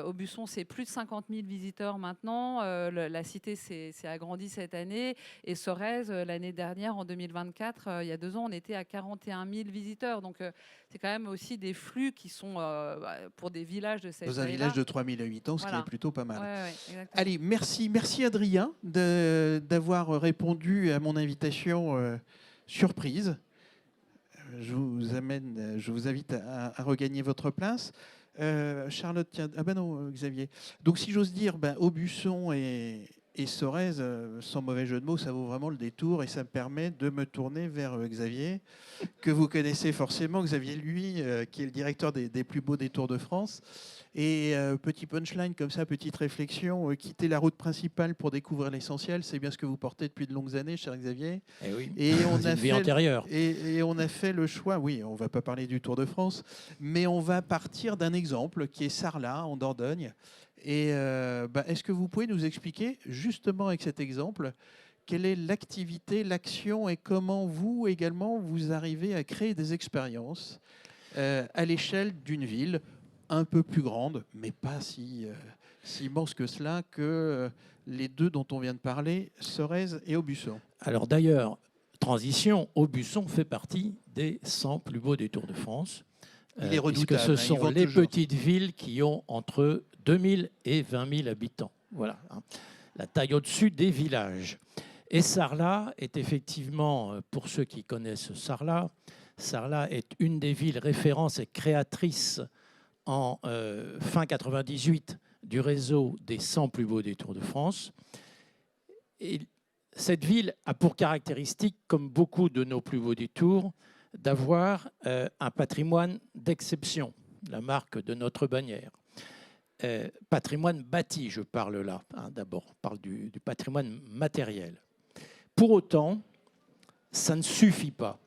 Aubusson, c'est plus de 50 000 visiteurs maintenant. La cité s'est agrandie cette année. Et Sorèze, l'année dernière, en 2024, il y a 2 ans, on était à 41 000 visiteurs. Donc, c'est quand même aussi des flux qui sont pour des villages de cette Dans un village de 3000 habitants, ce qui est plutôt pas mal. Ouais, Allez, merci Adrien d'avoir répondu à mon invitation surprise. Je vous invite à regagner votre place. Charlotte, tiens, ah ben non, Xavier. Donc si j'ose dire, Aubusson et Sorèze, sans mauvais jeu de mots, ça vaut vraiment le détour et ça me permet de me tourner vers Xavier, que vous connaissez forcément. Xavier, lui, qui est le directeur des plus beaux détours de France. Et petit punchline comme ça, petite réflexion, quitter la route principale pour découvrir l'essentiel, c'est bien ce que vous portez depuis de longues années, cher Xavier. Eh oui, et on a une vie antérieure. Et on a fait le choix, oui, on ne va pas parler du Tour de France, mais on va partir d'un exemple qui est Sarlat, en Dordogne. Et est-ce que vous pouvez nous expliquer, justement avec cet exemple, quelle est l'activité, l'action et comment vous également, vous arrivez à créer des expériences à l'échelle d'une ville un peu plus grande, mais pas si si immense que cela que les deux dont on vient de parler, Sorèze et Aubusson. Alors d'ailleurs, transition, Aubusson fait partie des 100 plus beaux des Tours de France. Il est redoutable, puisque ce hein, il sont vend les toujours. petites villes qui ont entre 2000 et 20 000 habitants. Voilà, hein. La taille au-dessus des villages. Et Sarlat est effectivement, pour ceux qui connaissent Sarlat, Sarlat est une des villes références et créatrices en fin 98 du réseau des 100 plus beaux des Tours de France. Et cette ville a pour caractéristique, comme beaucoup de nos plus beaux détours, d'avoir un patrimoine d'exception, la marque de notre bannière. Patrimoine bâti, je parle là, hein, d'abord, on parle du patrimoine matériel. Pour autant, ça ne suffit pas.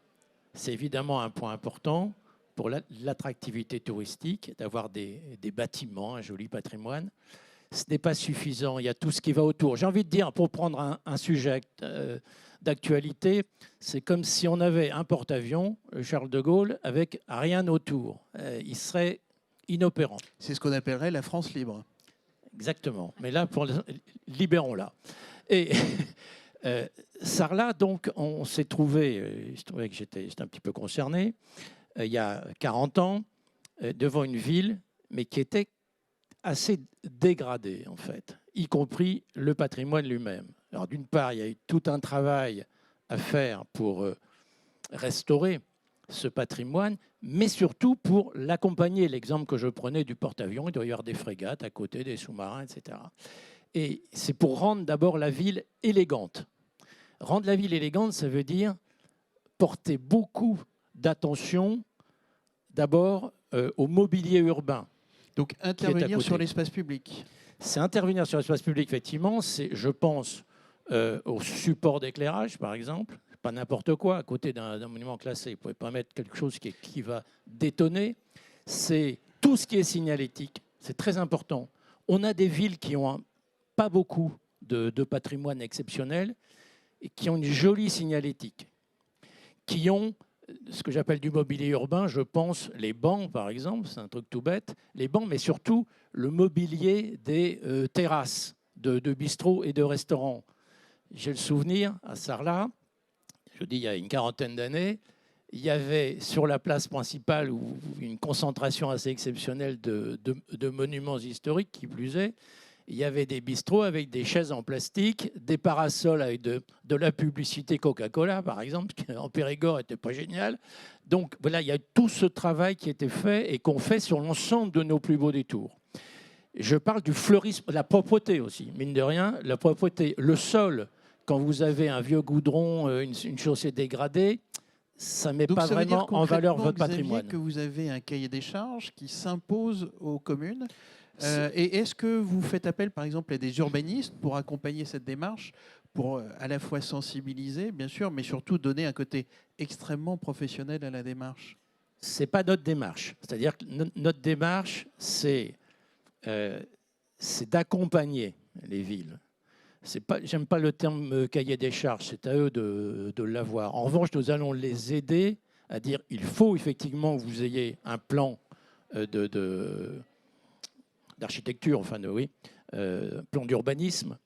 C'est évidemment un point important pour l'attractivité touristique, d'avoir des bâtiments, un joli patrimoine. Ce n'est pas suffisant, il y a tout ce qui va autour. J'ai envie de dire, pour prendre un sujet d'actualité, c'est comme si on avait un porte-avions, Charles de Gaulle, avec rien autour. Il serait inopérant. C'est ce qu'on appellerait la France libre. Exactement. Mais là, libérons-la. Et Sarlat, donc, on s'est trouvé, il se trouvait que j'étais un petit peu concerné, il y a 40 ans, devant une ville, mais qui était assez dégradée, en fait, y compris le patrimoine lui-même. Alors, d'une part, il y a eu tout un travail à faire pour restaurer ce patrimoine, mais surtout pour l'accompagner. L'exemple que je prenais du porte-avions, il doit y avoir des frégates à côté, des sous-marins, etc. Et c'est pour rendre d'abord la ville élégante. Rendre la ville élégante, ça veut dire porter beaucoup d'attention d'abord au mobilier urbain. Donc intervenir sur l'espace public. C'est intervenir sur l'espace public, effectivement. C'est, je pense, au support d'éclairage, par exemple. Pas n'importe quoi, à côté d'un monument classé. Vous ne pouvez pas mettre quelque chose qui va détonner. C'est tout ce qui est signalétique. C'est très important. On a des villes qui ont pas beaucoup de patrimoine exceptionnel et qui ont une jolie signalétique, qui ont ce que j'appelle du mobilier urbain, je pense, les bancs, par exemple, c'est un truc tout bête, les bancs, mais surtout le mobilier des terrasses de bistrots et de restaurants. J'ai le souvenir, à Sarlat, je dis il y a une quarantaine d'années, il y avait sur la place principale une concentration assez exceptionnelle de monuments historiques, qui plus est. Il y avait des bistrots avec des chaises en plastique, des parasols avec de la publicité Coca-Cola, par exemple, qui en Périgord n'était pas génial. Donc voilà, il y a tout ce travail qui était fait et qu'on fait sur l'ensemble de nos plus beaux détours. Je parle du fleurisme, la propreté aussi, mine de rien, la propreté. Le sol, quand vous avez un vieux goudron, une chaussée dégradée, ça ne met pas vraiment en valeur votre patrimoine. Que vous avez un cahier des charges qui s'impose aux communes. Et est-ce que vous faites appel, par exemple, à des urbanistes pour accompagner cette démarche, pour à la fois sensibiliser, bien sûr, mais surtout donner un côté extrêmement professionnel à la démarche? Ce n'est pas notre démarche. C'est-à-dire que notre démarche, c'est d'accompagner les villes. J'aime pas le terme cahier des charges, c'est à eux de l'avoir. En revanche, nous allons les aider à dire il faut effectivement que vous ayez un plan d'architecture, enfin plan d'urbanisme,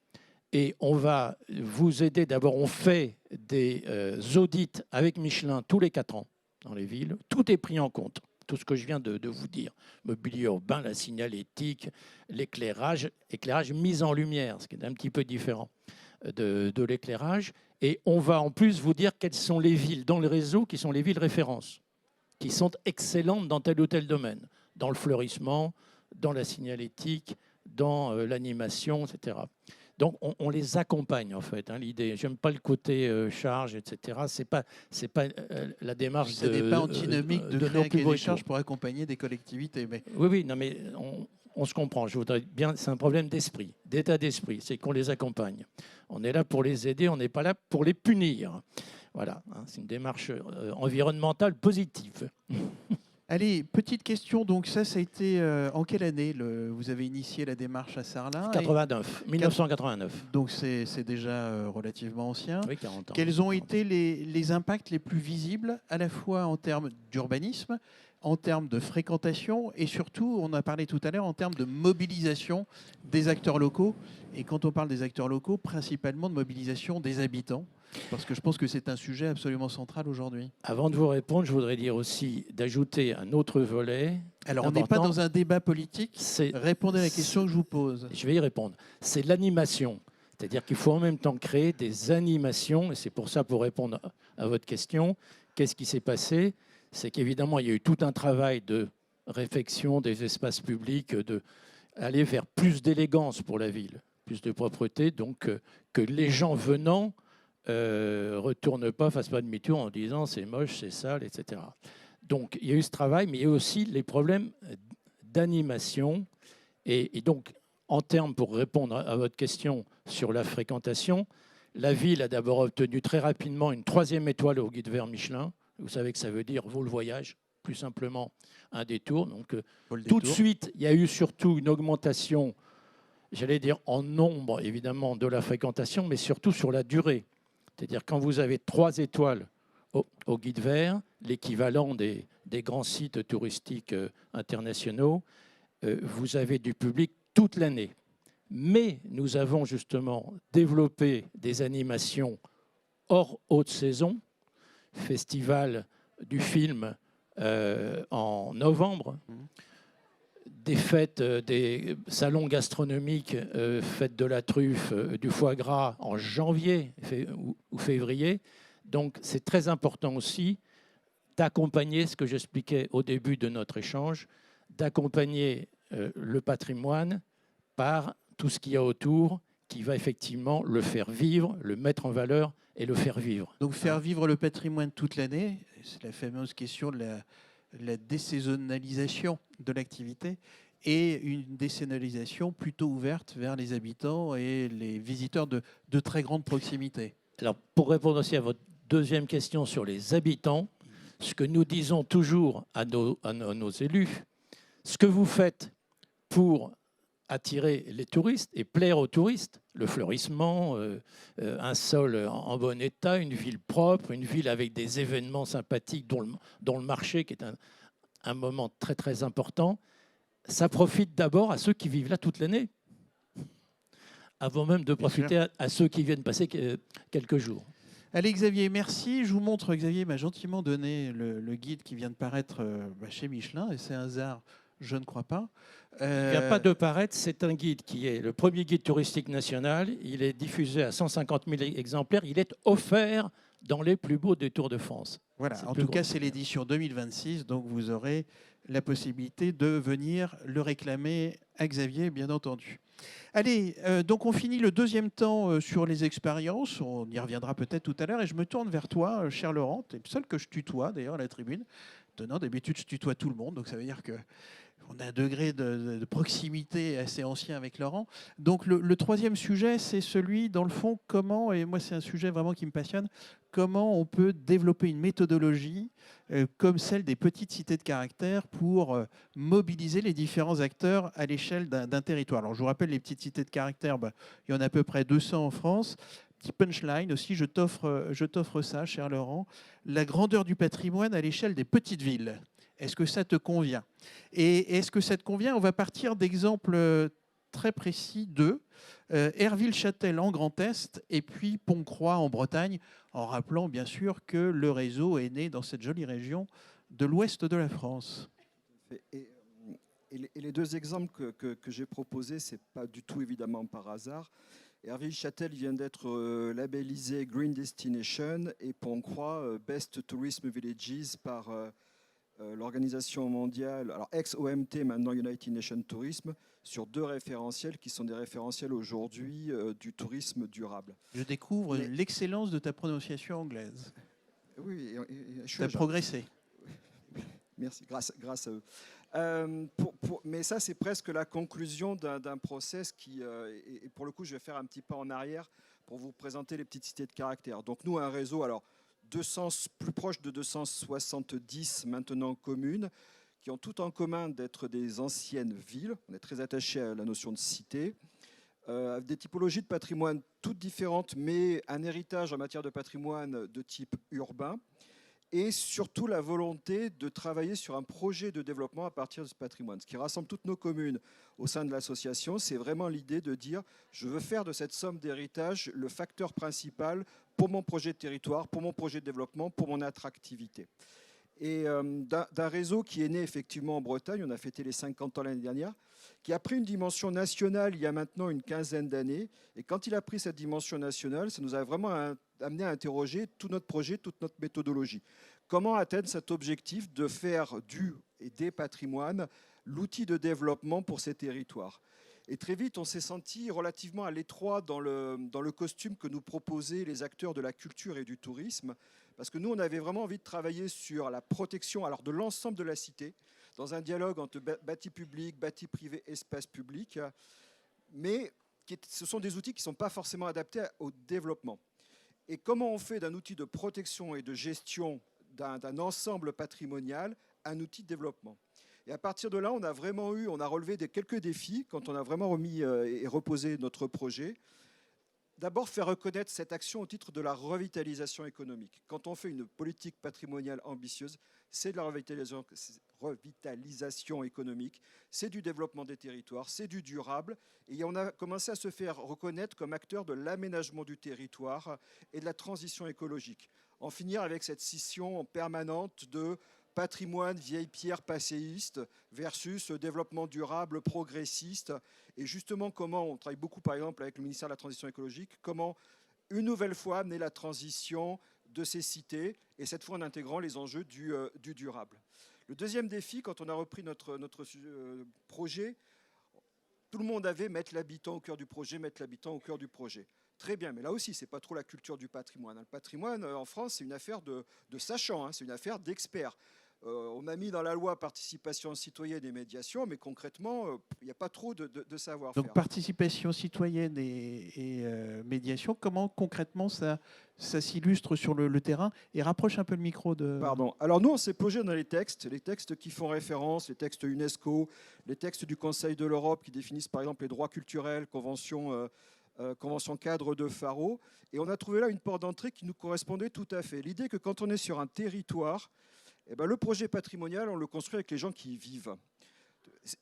et on va vous aider. D'abord, on fait des audits avec Michelin tous les 4 ans dans les villes. Tout est pris en compte, tout ce que je viens de vous dire. Mobilier urbain, la signalétique, l'éclairage mis en lumière, ce qui est un petit peu différent de l'éclairage. Et on va en plus vous dire quelles sont les villes dans le réseau qui sont les villes références, qui sont excellentes dans tel ou tel domaine, dans le fleurissement, dans la signalétique, dans l'animation, etc. Donc on les accompagne en fait. Hein, l'idée, j'aime pas le côté charge, etc. C'est pas la démarche. Ce n'est pas antinomique de créer un cahier des charges pour accompagner des collectivités. Mais... Oui, non, mais on se comprend. Je voudrais bien. C'est un problème d'esprit, d'état d'esprit. C'est qu'on les accompagne. On est là pour les aider. On n'est pas là pour les punir. Voilà. Hein, c'est une démarche environnementale positive. Allez, petite question. Donc ça a été en quelle année vous avez initié la démarche à Sarlat? 1989. Donc c'est déjà relativement ancien. Oui, 40 ans. Quels ont été les impacts les plus visibles, à la fois en termes d'urbanisme, en termes de fréquentation et surtout, on a parlé tout à l'heure, en termes de mobilisation des acteurs locaux. Et quand on parle des acteurs locaux, principalement de mobilisation des habitants, parce que je pense que c'est un sujet absolument central aujourd'hui. Avant de vous répondre, je voudrais dire aussi d'ajouter un autre volet. Alors, on n'est pas important. dans un débat politique. Répondez à la question que je vous pose. Je vais y répondre. C'est l'animation. C'est-à-dire qu'il faut en même temps créer des animations. Et c'est pour ça, pour répondre à votre question, qu'est-ce qui s'est passé? C'est qu'évidemment, il y a eu tout un travail de réfection des espaces publics, d'aller vers plus d'élégance pour la ville, plus de propreté, donc que les gens venant retournent pas, fassent pas demi-tour en disant c'est moche, c'est sale, etc. Donc il y a eu ce travail, mais il y a eu aussi les problèmes d'animation. Et donc, en termes, pour répondre à votre question sur la fréquentation, la ville a d'abord obtenu très rapidement une 3e étoile au guide vert Michelin. Vous savez que ça veut dire vaut le voyage, plus simplement un détour. Donc tout de suite, il y a eu surtout une augmentation, j'allais dire en nombre évidemment de la fréquentation, mais surtout sur la durée. C'est-à-dire quand vous avez 3 étoiles au guide vert, l'équivalent des grands sites touristiques internationaux, vous avez du public toute l'année. Mais nous avons justement développé des animations hors haute saison, festival du film en novembre, des fêtes, des salons gastronomiques, fêtes de la truffe, du foie gras en janvier ou février. Donc c'est très important aussi d'accompagner ce que j'expliquais au début de notre échange, d'accompagner le patrimoine par tout ce qu'il y a autour qui va effectivement le faire vivre, le mettre en valeur et le faire vivre. Donc faire vivre le patrimoine toute l'année, c'est la fameuse question de la désaisonnalisation de l'activité et une désaisonnalisation plutôt ouverte vers les habitants et les visiteurs de très grande proximité. Alors pour répondre aussi à votre deuxième question sur les habitants, ce que nous disons toujours à nos élus, ce que vous faites pour attirer les touristes et plaire aux touristes, le fleurissement, un sol en bon état, une ville propre, une ville avec des événements sympathiques dont le marché qui est un moment très très important, ça profite d'abord à ceux qui vivent là toute l'année, avant même de profiter à ceux qui viennent passer quelques jours. Allez Xavier, merci. Je vous montre, Xavier m'a gentiment donné le guide qui vient de paraître chez Michelin, et c'est un hasard, je ne crois pas. Il ne vient pas de paraître, c'est un guide qui est le premier guide touristique national. Il est diffusé à 150 000 exemplaires. Il est offert dans les plus beaux détours de France. Voilà, en tout cas, c'est l'édition 2026, donc vous aurez la possibilité de venir le réclamer à Xavier, bien entendu. Allez, donc on finit le deuxième temps sur les expériences. On y reviendra peut-être tout à l'heure. Et je me tourne vers toi, cher Laurent. Tu es le seul que je tutoie, d'ailleurs, à la tribune. Étonnant, d'habitude, je tutoie tout le monde, donc ça veut dire que on a un degré de proximité assez ancien avec Laurent. Donc le troisième sujet, c'est celui, dans le fond, comment, et moi c'est un sujet vraiment qui me passionne, comment on peut développer une méthodologie comme celle des petites cités de caractère pour mobiliser les différents acteurs à l'échelle d'un territoire. Alors je vous rappelle, les petites cités de caractère, il y en a à peu près 200 en France. Petit punchline aussi, je t'offre ça, cher Laurent, la grandeur du patrimoine à l'échelle des petites villes. Est-ce que ça te convient? Et est-ce que ça te convient? On va partir d'exemples très précis de Herville-Châtel en Grand Est et puis Pont-Croix en Bretagne, en rappelant bien sûr que le réseau est né dans cette jolie région de l'ouest de la France. Et les deux exemples que j'ai proposés, ce n'est pas du tout évidemment par hasard. Herville-Châtel vient d'être labellisé Green Destination et Pont-Croix Best Tourism Villages par l'organisation mondiale, alors ex-OMT, maintenant United Nations Tourism, sur 2 référentiels qui sont des référentiels aujourd'hui du tourisme durable. Je découvre l'excellence de ta prononciation anglaise. Oui, tu as progressé. Merci, grâce à eux. Mais ça, c'est presque la conclusion d'un process qui, et pour le coup, je vais faire un petit pas en arrière pour vous présenter les petites cités de caractère. Donc nous, un réseau, alors plus proche de 270 maintenant communes, qui ont tout en commun d'être des anciennes villes. On est très attaché à la notion de cité. Des typologies de patrimoine toutes différentes, mais un héritage en matière de patrimoine de type urbain. et surtout la volonté de travailler sur un projet de développement à partir de ce patrimoine. Ce qui rassemble toutes nos communes au sein de l'association, c'est vraiment l'idée de dire je veux faire de cette somme d'héritage le facteur principal pour mon projet de territoire, pour mon projet de développement, pour mon attractivité. Et d'un réseau qui est né effectivement en Bretagne, on a fêté les 50 ans l'année dernière, qui a pris une dimension nationale il y a maintenant une quinzaine d'années. Et quand il a pris cette dimension nationale, ça nous a vraiment amené à interroger tout notre projet, toute notre méthodologie. Comment atteindre cet objectif de faire du et des patrimoines l'outil de développement pour ces territoires? Et très vite, on s'est senti relativement à l'étroit dans le costume que nous proposaient les acteurs de la culture et du tourisme, parce que nous, on avait vraiment envie de travailler sur la protection de l'ensemble de la cité, dans un dialogue entre bâti public, bâti privé, espace public, mais ce sont des outils qui ne sont pas forcément adaptés au développement. Et comment on fait d'un outil de protection et de gestion d'un ensemble patrimonial un outil de développement? Et à partir de là, on a relevé quelques défis quand on a vraiment remis et reposé notre projet. D'abord, faire reconnaître cette action au titre de la revitalisation économique. Quand on fait une politique patrimoniale ambitieuse, c'est de la revitalisation économique, c'est du développement des territoires, c'est du durable. Et on a commencé à se faire reconnaître comme acteur de l'aménagement du territoire et de la transition écologique. En finir avec cette scission permanente de patrimoine, vieille pierre passéiste versus développement durable, progressiste. Et justement, comment on travaille beaucoup, par exemple, avec le ministère de la Transition écologique, comment, une nouvelle fois, amener la transition de ces cités, et cette fois en intégrant les enjeux du durable. Le deuxième défi, quand on a repris notre projet, tout le monde avait mettre l'habitant au cœur du projet, mettre l'habitant au cœur du projet. Très bien, mais là aussi, ce n'est pas trop la culture du patrimoine. Le patrimoine, en France, c'est une affaire de sachants, c'est une affaire d'experts. On a mis dans la loi participation citoyenne et médiation, mais concrètement, il n'y a pas trop de savoir-faire. Donc participation citoyenne et médiation, comment concrètement ça s'illustre sur le terrain? Et rapproche un peu le micro de... Pardon. Alors nous, on s'est plongé dans les textes qui font référence, les textes UNESCO, les textes du Conseil de l'Europe qui définissent par exemple les droits culturels, convention cadre de Faro. Et on a trouvé là une porte d'entrée qui nous correspondait tout à fait. L'idée que quand on est sur un territoire, le projet patrimonial, on le construit avec les gens qui y vivent.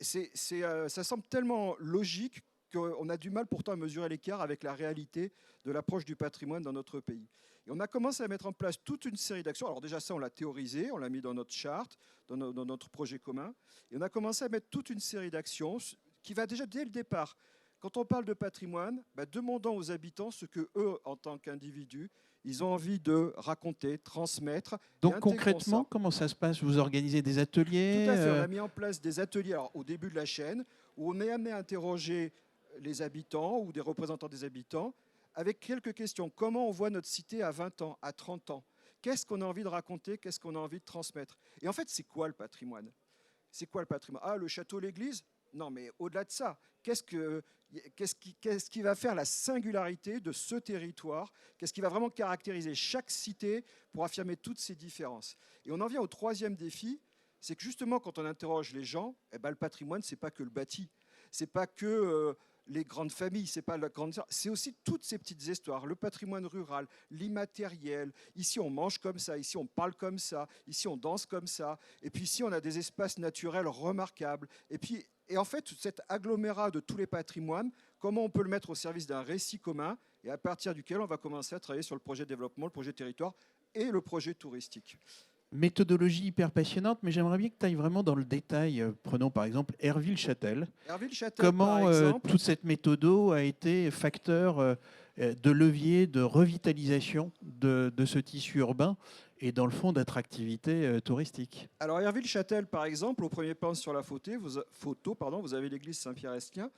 Ça semble tellement logique qu'on a du mal pourtant à mesurer l'écart avec la réalité de l'approche du patrimoine dans notre pays. Et on a commencé à mettre en place toute une série d'actions. Alors déjà ça, on l'a théorisé, on l'a mis dans notre charte, dans notre projet commun. Et on a commencé à mettre toute une série d'actions qui va déjà dès le départ. Quand on parle de patrimoine, demandons aux habitants ce que eux, en tant qu'individus, ils ont envie de raconter, transmettre. Donc concrètement, comment ça se passe? Vous organisez des ateliers? Tout à fait, on a mis en place des ateliers au début de la chaîne où on est amené à interroger les habitants ou des représentants des habitants avec quelques questions. Comment on voit notre cité à 20 ans, à 30 ans? Qu'est-ce qu'on a envie de raconter? Qu'est-ce qu'on a envie de transmettre? Et en fait, c'est quoi le patrimoine? C'est quoi le patrimoine? Ah, le château, l'église? Non, mais au-delà de ça, qu'est-ce qui va faire la singularité de ce territoire? Qu'est-ce qui va vraiment caractériser chaque cité pour affirmer toutes ces différences? Et on en vient au troisième défi, c'est que justement, quand on interroge les gens, le patrimoine, ce n'est pas que le bâti, ce n'est pas que les grandes familles, c'est aussi toutes ces petites histoires, le patrimoine rural, l'immatériel. Ici, on mange comme ça, ici, on parle comme ça, ici, on danse comme ça. Et puis ici, on a des espaces naturels remarquables. Et en fait, cet agglomérat de tous les patrimoines, comment on peut le mettre au service d'un récit commun et à partir duquel on va commencer à travailler sur le projet de développement, le projet de territoire et le projet touristique. Méthodologie hyper passionnante, mais j'aimerais bien que tu ailles vraiment dans le détail. Prenons par exemple Herville-Châtel. Comment toute cette méthode a été facteur de levier de revitalisation de ce tissu urbain et dans le fond d'attractivité touristique? Alors Herville-Châtel, par exemple, au premier plan sur la photo, vous avez l'église Saint-Pierre-Estien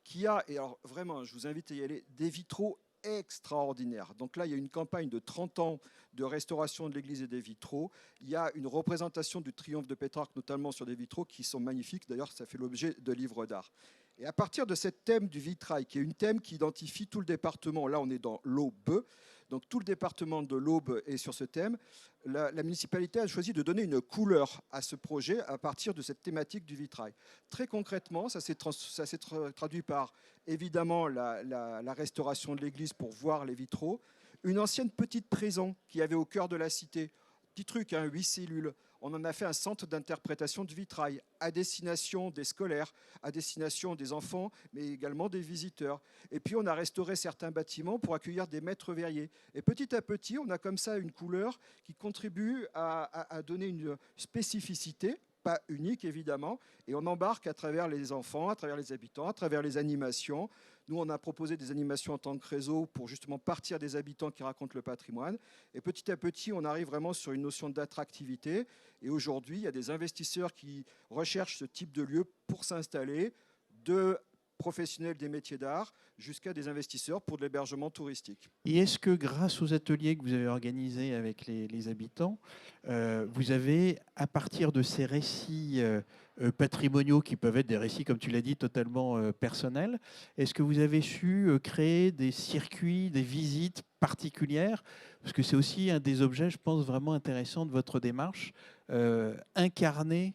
qui a, et alors vraiment, je vous invite à y aller, des vitraux extraordinaire. Donc là, il y a une campagne de 30 ans de restauration de l'église et des vitraux. Il y a une représentation du triomphe de Pétrarque, notamment sur des vitraux qui sont magnifiques. D'ailleurs, ça fait l'objet de livres d'art. Et à partir de ce thème du vitrail, qui est une thème qui identifie tout le département, là on est dans l'Aube, donc tout le département de l'Aube est sur ce thème, la municipalité a choisi de donner une couleur à ce projet à partir de cette thématique du vitrail. Très concrètement, ça s'est traduit par évidemment la restauration de l'église pour voir les vitraux, une ancienne petite prison qui avait au cœur de la cité, Petit truc, 8 cellules. On en a fait un centre d'interprétation de vitrail à destination des scolaires, à destination des enfants, mais également des visiteurs. Et puis on a restauré certains bâtiments pour accueillir des maîtres verriers. Et petit à petit, on a comme ça une couleur qui contribue à donner une spécificité, pas unique évidemment, et on embarque à travers les enfants, à travers les habitants, à travers les animations. Nous, on a proposé des animations en tant que réseau pour justement partir des habitants qui racontent le patrimoine. Et petit à petit, on arrive vraiment sur une notion d'attractivité. Et aujourd'hui, il y a des investisseurs qui recherchent ce type de lieu pour s'installer, de professionnels des métiers d'art jusqu'à des investisseurs pour de l'hébergement touristique. Et est-ce que grâce aux ateliers que vous avez organisés avec les habitants, vous avez, à partir de ces récits patrimoniaux qui peuvent être des récits, comme tu l'as dit, totalement personnels, est-ce que vous avez su créer des circuits, des visites particulières? Parce que c'est aussi un des objets, je pense, vraiment intéressants de votre démarche, incarner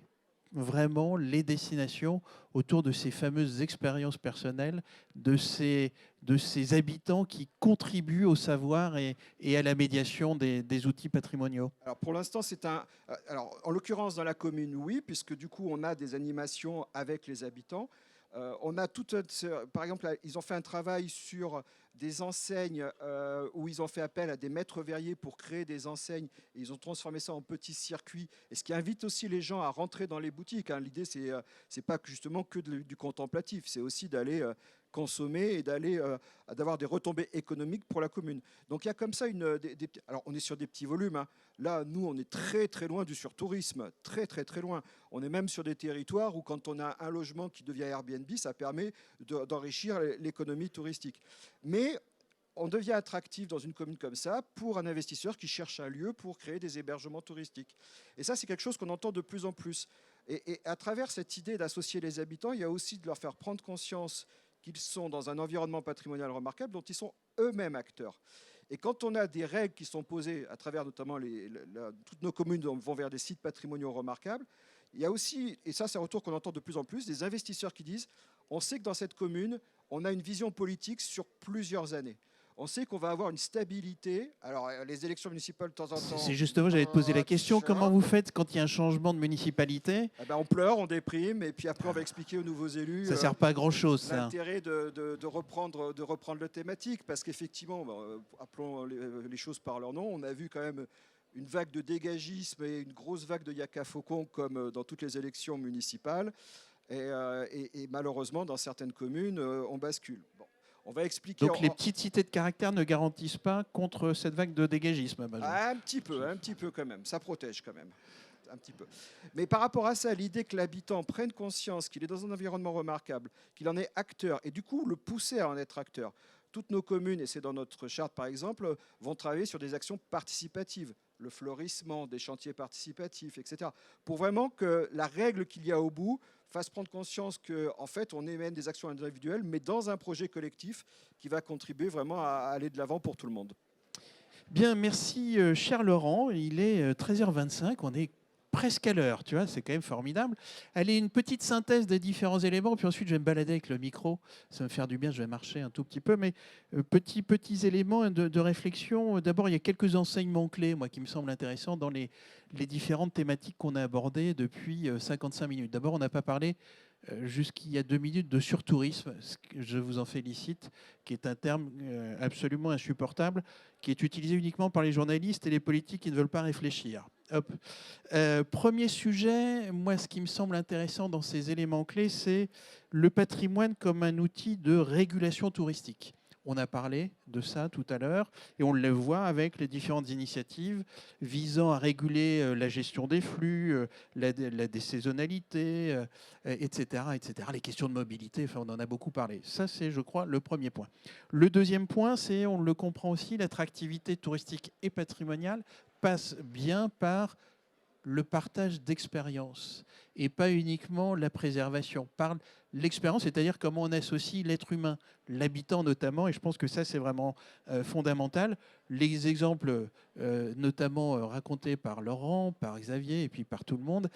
vraiment les destinations autour de ces fameuses expériences personnelles de ces habitants qui contribuent au savoir et à la médiation des outils patrimoniaux. Alors pour l'instant, alors en l'occurrence dans la commune, oui, puisque du coup on a des animations avec les habitants. On a par exemple, ils ont fait un travail sur des enseignes où ils ont fait appel à des maîtres verriers pour créer des enseignes. Et ils ont transformé ça en petits circuits. Et ce qui invite aussi les gens à rentrer dans les boutiques. L'idée, c'est pas justement que du contemplatif, c'est aussi d'aller consommer et d'avoir des retombées économiques pour la commune. Donc il y a comme ça alors on est sur des petits volumes. Là, nous, on est très très loin du surtourisme, très très très loin. On est même sur des territoires où quand on a un logement qui devient Airbnb, ça permet d'enrichir l'économie touristique. Mais on devient attractif dans une commune comme ça pour un investisseur qui cherche un lieu pour créer des hébergements touristiques. Et ça, c'est quelque chose qu'on entend de plus en plus. Et à travers cette idée d'associer les habitants, il y a aussi de leur faire prendre conscience qu'ils sont dans un environnement patrimonial remarquable dont ils sont eux-mêmes acteurs. Et quand on a des règles qui sont posées à travers notamment toutes nos communes vont vers des sites patrimoniaux remarquables, il y a aussi, et ça c'est un retour qu'on entend de plus en plus, des investisseurs qui disent on sait que dans cette commune, on a une vision politique sur plusieurs années. On sait qu'on va avoir une stabilité. Alors, les élections municipales, de temps en temps... C'est justement, j'allais te poser la question, comment vous faites quand il y a un changement de municipalité? On pleure, on déprime, et puis après, on va expliquer aux nouveaux élus... Ça ne sert pas à grand-chose, ça. L'intérêt de reprendre le thématique, parce qu'effectivement, appelons les choses par leur nom, on a vu quand même une vague de dégagisme et une grosse vague de yaka faucon, comme dans toutes les élections municipales. Et malheureusement, dans certaines communes, on bascule. Bon. On va expliquer. Donc les petites cités de caractère ne garantissent pas contre cette vague de dégagisme, un petit peu quand même. Ça protège quand même. Un petit peu. Mais par rapport à ça, l'idée que l'habitant prenne conscience qu'il est dans un environnement remarquable, qu'il en est acteur, et du coup le pousser à en être acteur. Toutes nos communes, et c'est dans notre charte par exemple, vont travailler sur des actions participatives, le florissement, des chantiers participatifs, etc. Pour vraiment que la règle qu'il y a au bout fasse prendre conscience qu'en fait, on émène des actions individuelles, mais dans un projet collectif qui va contribuer vraiment à aller de l'avant pour tout le monde. Bien, merci cher Laurent. Il est 13h25, on est presque à l'heure, tu vois, c'est quand même formidable. Allez, une petite synthèse des différents éléments, puis ensuite je vais me balader avec le micro, ça va me faire du bien, je vais marcher un tout petit peu, mais petits éléments de réflexion. D'abord, il y a quelques enseignements clés, moi, qui me semblent intéressants dans les différentes thématiques qu'on a abordées depuis 55 minutes. D'abord, on n'a pas parlé jusqu'il y a 2 minutes de surtourisme, je vous en félicite, qui est un terme absolument insupportable, qui est utilisé uniquement par les journalistes et les politiques qui ne veulent pas réfléchir. Hop. Premier sujet, moi ce qui me semble intéressant dans ces éléments clés, c'est le patrimoine comme un outil de régulation touristique. On a parlé de ça tout à l'heure et on le voit avec les différentes initiatives visant à réguler la gestion des flux, la désaisonnalité, etc., etc. Les questions de mobilité, enfin, on en a beaucoup parlé. Ça, c'est, je crois, le premier point. Le deuxième point, c'est, on le comprend aussi, l'attractivité touristique et patrimoniale passe bien par le partage d'expériences et pas uniquement la préservation, par l'expérience, c'est-à-dire comment on associe l'être humain, l'habitant notamment, et je pense que ça, c'est vraiment fondamental. Les exemples, notamment racontés par Laurent, par Xavier et puis par tout le monde,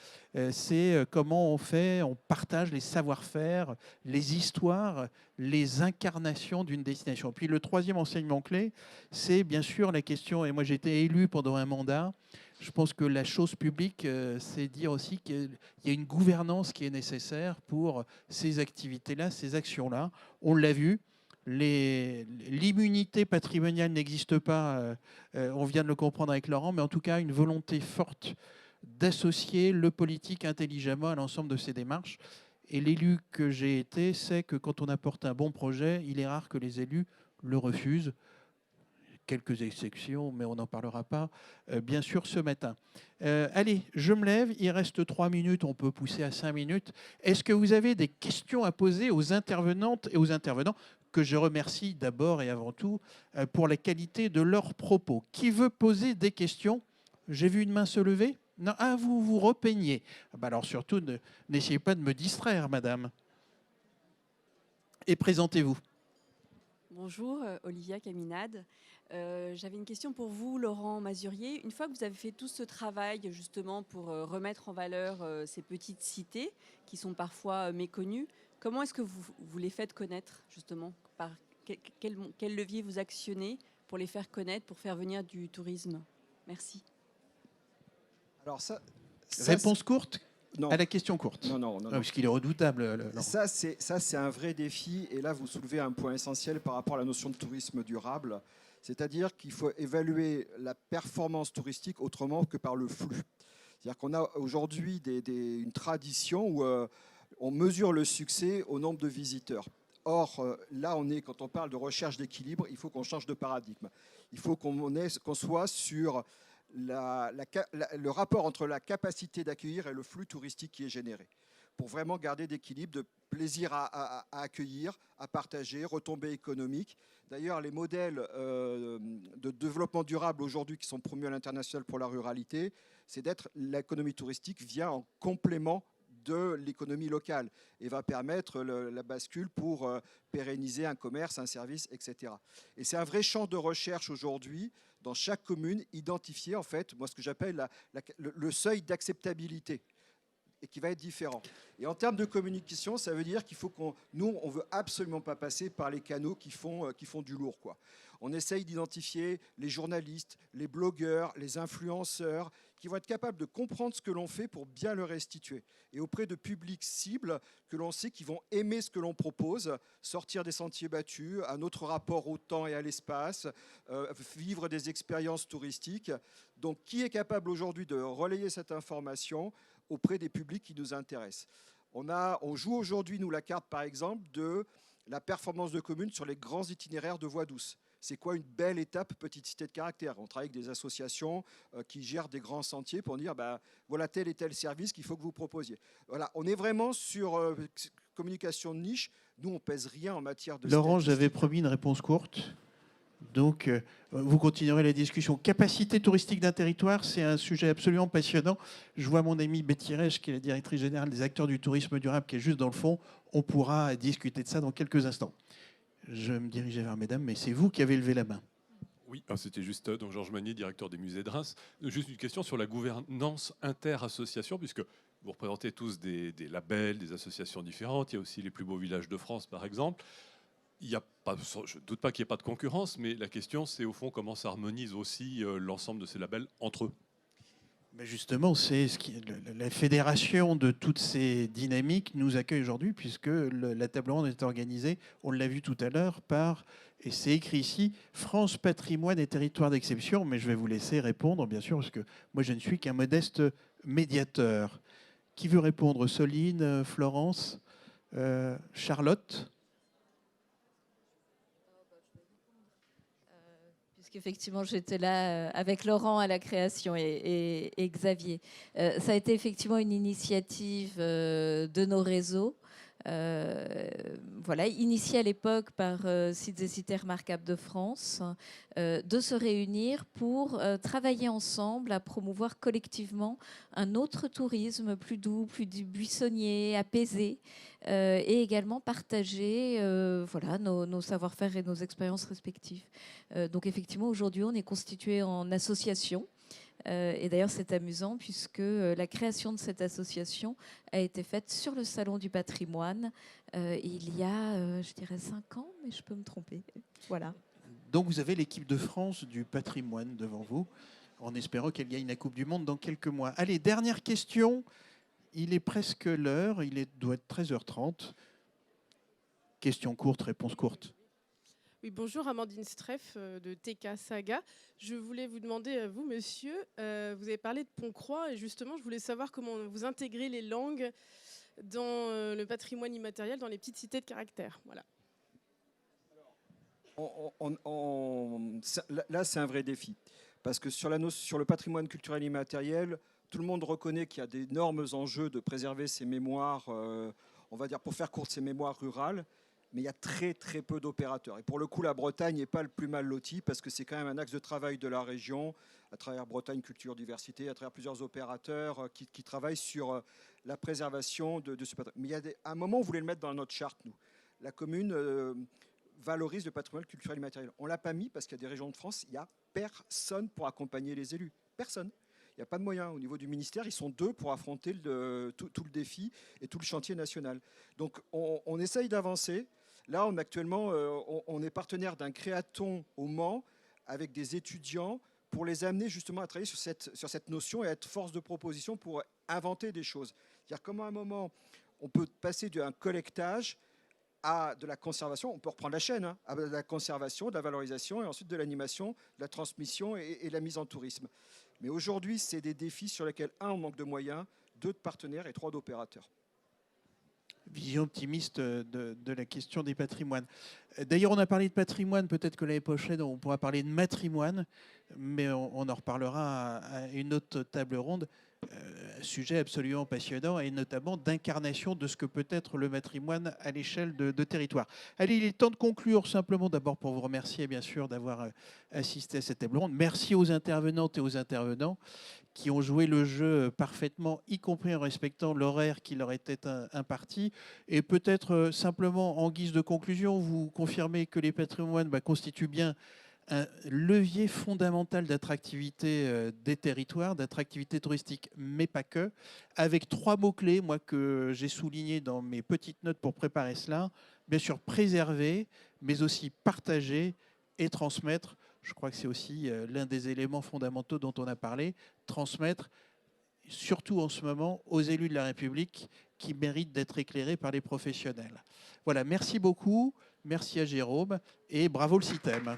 c'est comment on partage les savoir-faire, les histoires, les incarnations d'une destination. Puis le troisième enseignement clé, c'est bien sûr la question, et moi j'ai été élu pendant un mandat, je pense que la chose publique, c'est dire aussi qu'il y a une gouvernance qui est nécessaire pour ces activités-là, ces actions-là. On l'a vu, l'immunité patrimoniale n'existe pas, on vient de le comprendre avec Laurent, mais en tout cas une volonté forte d'associer le politique intelligemment à l'ensemble de ces démarches. Et l'élu que j'ai été sait que quand on apporte un bon projet, il est rare que les élus le refusent. Quelques exceptions, mais on n'en parlera pas, bien sûr, ce matin. Allez, je me lève, il reste 3 minutes, on peut pousser à 5 minutes. Est-ce que vous avez des questions à poser aux intervenantes et aux intervenants, que je remercie d'abord et avant tout pour la qualité de leurs propos? Qui veut poser des questions? J'ai vu une main se lever. Non, ah, vous vous repeignez. Bah alors surtout, n'essayez pas de me distraire, madame. Et présentez-vous. Bonjour, Olivia Caminade. J'avais une question pour vous, Laurent Mazurier. Une fois que vous avez fait tout ce travail justement pour remettre en valeur ces petites cités qui sont parfois méconnues, comment est-ce que vous les faites connaître justement? Par quel levier vous actionnez pour les faire connaître, pour faire venir du tourisme? Merci. Alors Réponse courte non. à la question courte. Non. Parce qu'il est redoutable. Laurent. Ça, c'est un vrai défi. Et là, vous soulevez un point essentiel par rapport à la notion de tourisme durable. C'est-à-dire qu'il faut évaluer la performance touristique autrement que par le flux. C'est-à-dire qu'on a aujourd'hui une tradition où on mesure le succès au nombre de visiteurs. Or, là, quand on parle de recherche d'équilibre, il faut qu'on change de paradigme. Il faut qu'on soit sur le rapport entre la capacité d'accueillir et le flux touristique qui est généré, pour vraiment garder d'équilibre, de plaisir à accueillir, à partager, retombées économiques. D'ailleurs, les modèles de développement durable aujourd'hui qui sont promus à l'international pour la ruralité, c'est d'être l'économie touristique vient en complément de l'économie locale et va permettre la bascule pour pérenniser un commerce, un service, etc. Et c'est un vrai champ de recherche aujourd'hui dans chaque commune, identifier en fait, moi ce que j'appelle le seuil d'acceptabilité et qui va être différent. Et en termes de communication, ça veut dire qu'il faut nous, on veut absolument pas passer par les canaux qui font du lourd, quoi. On essaye d'identifier les journalistes, les blogueurs, les influenceurs qui vont être capables de comprendre ce que l'on fait pour bien le restituer. Et auprès de publics cibles que l'on sait qui vont aimer ce que l'on propose, sortir des sentiers battus, un autre rapport au temps et à l'espace, vivre des expériences touristiques. Donc, qui est capable aujourd'hui de relayer cette information auprès des publics qui nous intéressent? On joue aujourd'hui, nous, la carte, par exemple, de la performance de communes sur les grands itinéraires de voies douces. C'est quoi une belle étape petite cité de caractère? On travaille avec des associations qui gèrent des grands sentiers pour dire voilà tel et tel service qu'il faut que vous proposiez. Voilà, on est vraiment sur communication de niche. Nous, on pèse rien en matière de Laurent, j'avais promis une réponse courte. Donc, vous continuerez la discussion. Capacité touristique d'un territoire, c'est un sujet absolument passionnant. Je vois mon amie Betty Reich, qui est la directrice générale des acteurs du tourisme durable, qui est juste dans le fond. On pourra discuter de ça dans quelques instants. Je me dirigeais vers mesdames, mais c'est vous qui avez levé la main. Oui, c'était juste donc Georges Magnier, directeur des musées de Reims. Juste une question sur la gouvernance inter-association, puisque vous représentez tous des labels, des associations différentes. Il y a aussi les plus beaux villages de France, par exemple. Je ne doute pas qu'il n'y ait pas de concurrence, mais la question, c'est au fond comment s'harmonise aussi l'ensemble de ces labels entre eux. Mais justement, c'est la fédération de toutes ces dynamiques nous accueille aujourd'hui, puisque la table ronde est organisée, on l'a vu tout à l'heure, et c'est écrit ici, France, patrimoine et territoire d'exception, mais je vais vous laisser répondre, bien sûr, parce que moi, je ne suis qu'un modeste médiateur. Qui veut répondre? Soline, Florence, Charlotte? Effectivement, j'étais là avec Laurent à la création et Xavier. Ça a été effectivement une initiative de nos réseaux voilà, initié à l'époque par Sites et Cités Remarquables de France, de se réunir pour travailler ensemble à promouvoir collectivement un autre tourisme plus doux, plus buissonnier, apaisé, et également partager voilà, nos savoir-faire et nos expériences respectives. Donc effectivement, aujourd'hui, on est constitué en association. Et d'ailleurs, c'est amusant puisque la création de cette association a été faite sur le Salon du patrimoine il y a, je dirais, 5 ans, mais je peux me tromper. Voilà. Donc vous avez l'équipe de France du patrimoine devant vous, en espérant qu'elle gagne la Coupe du Monde dans quelques mois. Allez, dernière question. Il est presque l'heure, doit être 13h30. Question courte, réponse courte. Oui, bonjour, Amandine Streff de TK Saga. Je voulais vous demander, vous, monsieur, vous avez parlé de Pont-Croix et justement, je voulais savoir comment vous intégrez les langues dans le patrimoine immatériel, dans les petites cités de caractère. Voilà. Là, c'est un vrai défi. Parce que sur le patrimoine culturel immatériel, tout le monde reconnaît qu'il y a d'énormes enjeux de préserver ces mémoires, on va dire pour faire courte, ces mémoires rurales. Mais il y a très très peu d'opérateurs. Et pour le coup, la Bretagne n'est pas le plus mal loti parce que c'est quand même un axe de travail de la région, à travers Bretagne Culture Diversité, à travers plusieurs opérateurs qui travaillent sur la préservation de ce patrimoine. Mais il y a un moment, on voulait le mettre dans notre charte, nous. La commune valorise le patrimoine culturel immatériel. On ne l'a pas mis parce qu'il y a des régions de France, il n'y a personne pour accompagner les élus. Personne. Il n'y a pas de moyens. Au niveau du ministère, ils sont 2 pour affronter tout le défi et tout le chantier national. Donc on essaye d'avancer. Là, actuellement, on est partenaire d'un créaton au Mans avec des étudiants pour les amener justement à travailler sur cette notion et à être force de proposition pour inventer des choses. C'est-à-dire comment à un moment, on peut passer d'un collectage à de la conservation, on peut reprendre la chaîne, hein, à de la conservation, de la valorisation et ensuite de l'animation, de la transmission et la mise en tourisme. Mais aujourd'hui, c'est des défis sur lesquels, 1, on manque de moyens, 2, de partenaires et 3, d'opérateurs. Vision optimiste de la question des patrimoines. D'ailleurs, on a parlé de patrimoine, peut-être que l'année prochaine, on pourra parler de matrimoine, mais on en reparlera à une autre table ronde. Sujet absolument passionnant et notamment d'incarnation de ce que peut être le matrimoine à l'échelle de territoire. Allez, il est temps de conclure simplement d'abord pour vous remercier bien sûr d'avoir assisté à cette table ronde. Merci aux intervenantes et aux intervenants qui ont joué le jeu parfaitement, y compris en respectant l'horaire qui leur était imparti. Et peut-être simplement en guise de conclusion, vous confirmez que les patrimoines constituent bien un levier fondamental d'attractivité des territoires, d'attractivité touristique, mais pas que, avec 3 mots-clés, moi, que j'ai soulignés dans mes petites notes pour préparer cela. Bien sûr, préserver, mais aussi partager et transmettre. Je crois que c'est aussi l'un des éléments fondamentaux dont on a parlé, transmettre, surtout en ce moment, aux élus de la République qui méritent d'être éclairés par les professionnels. Voilà, merci beaucoup, merci à Jérôme et bravo le CITEM.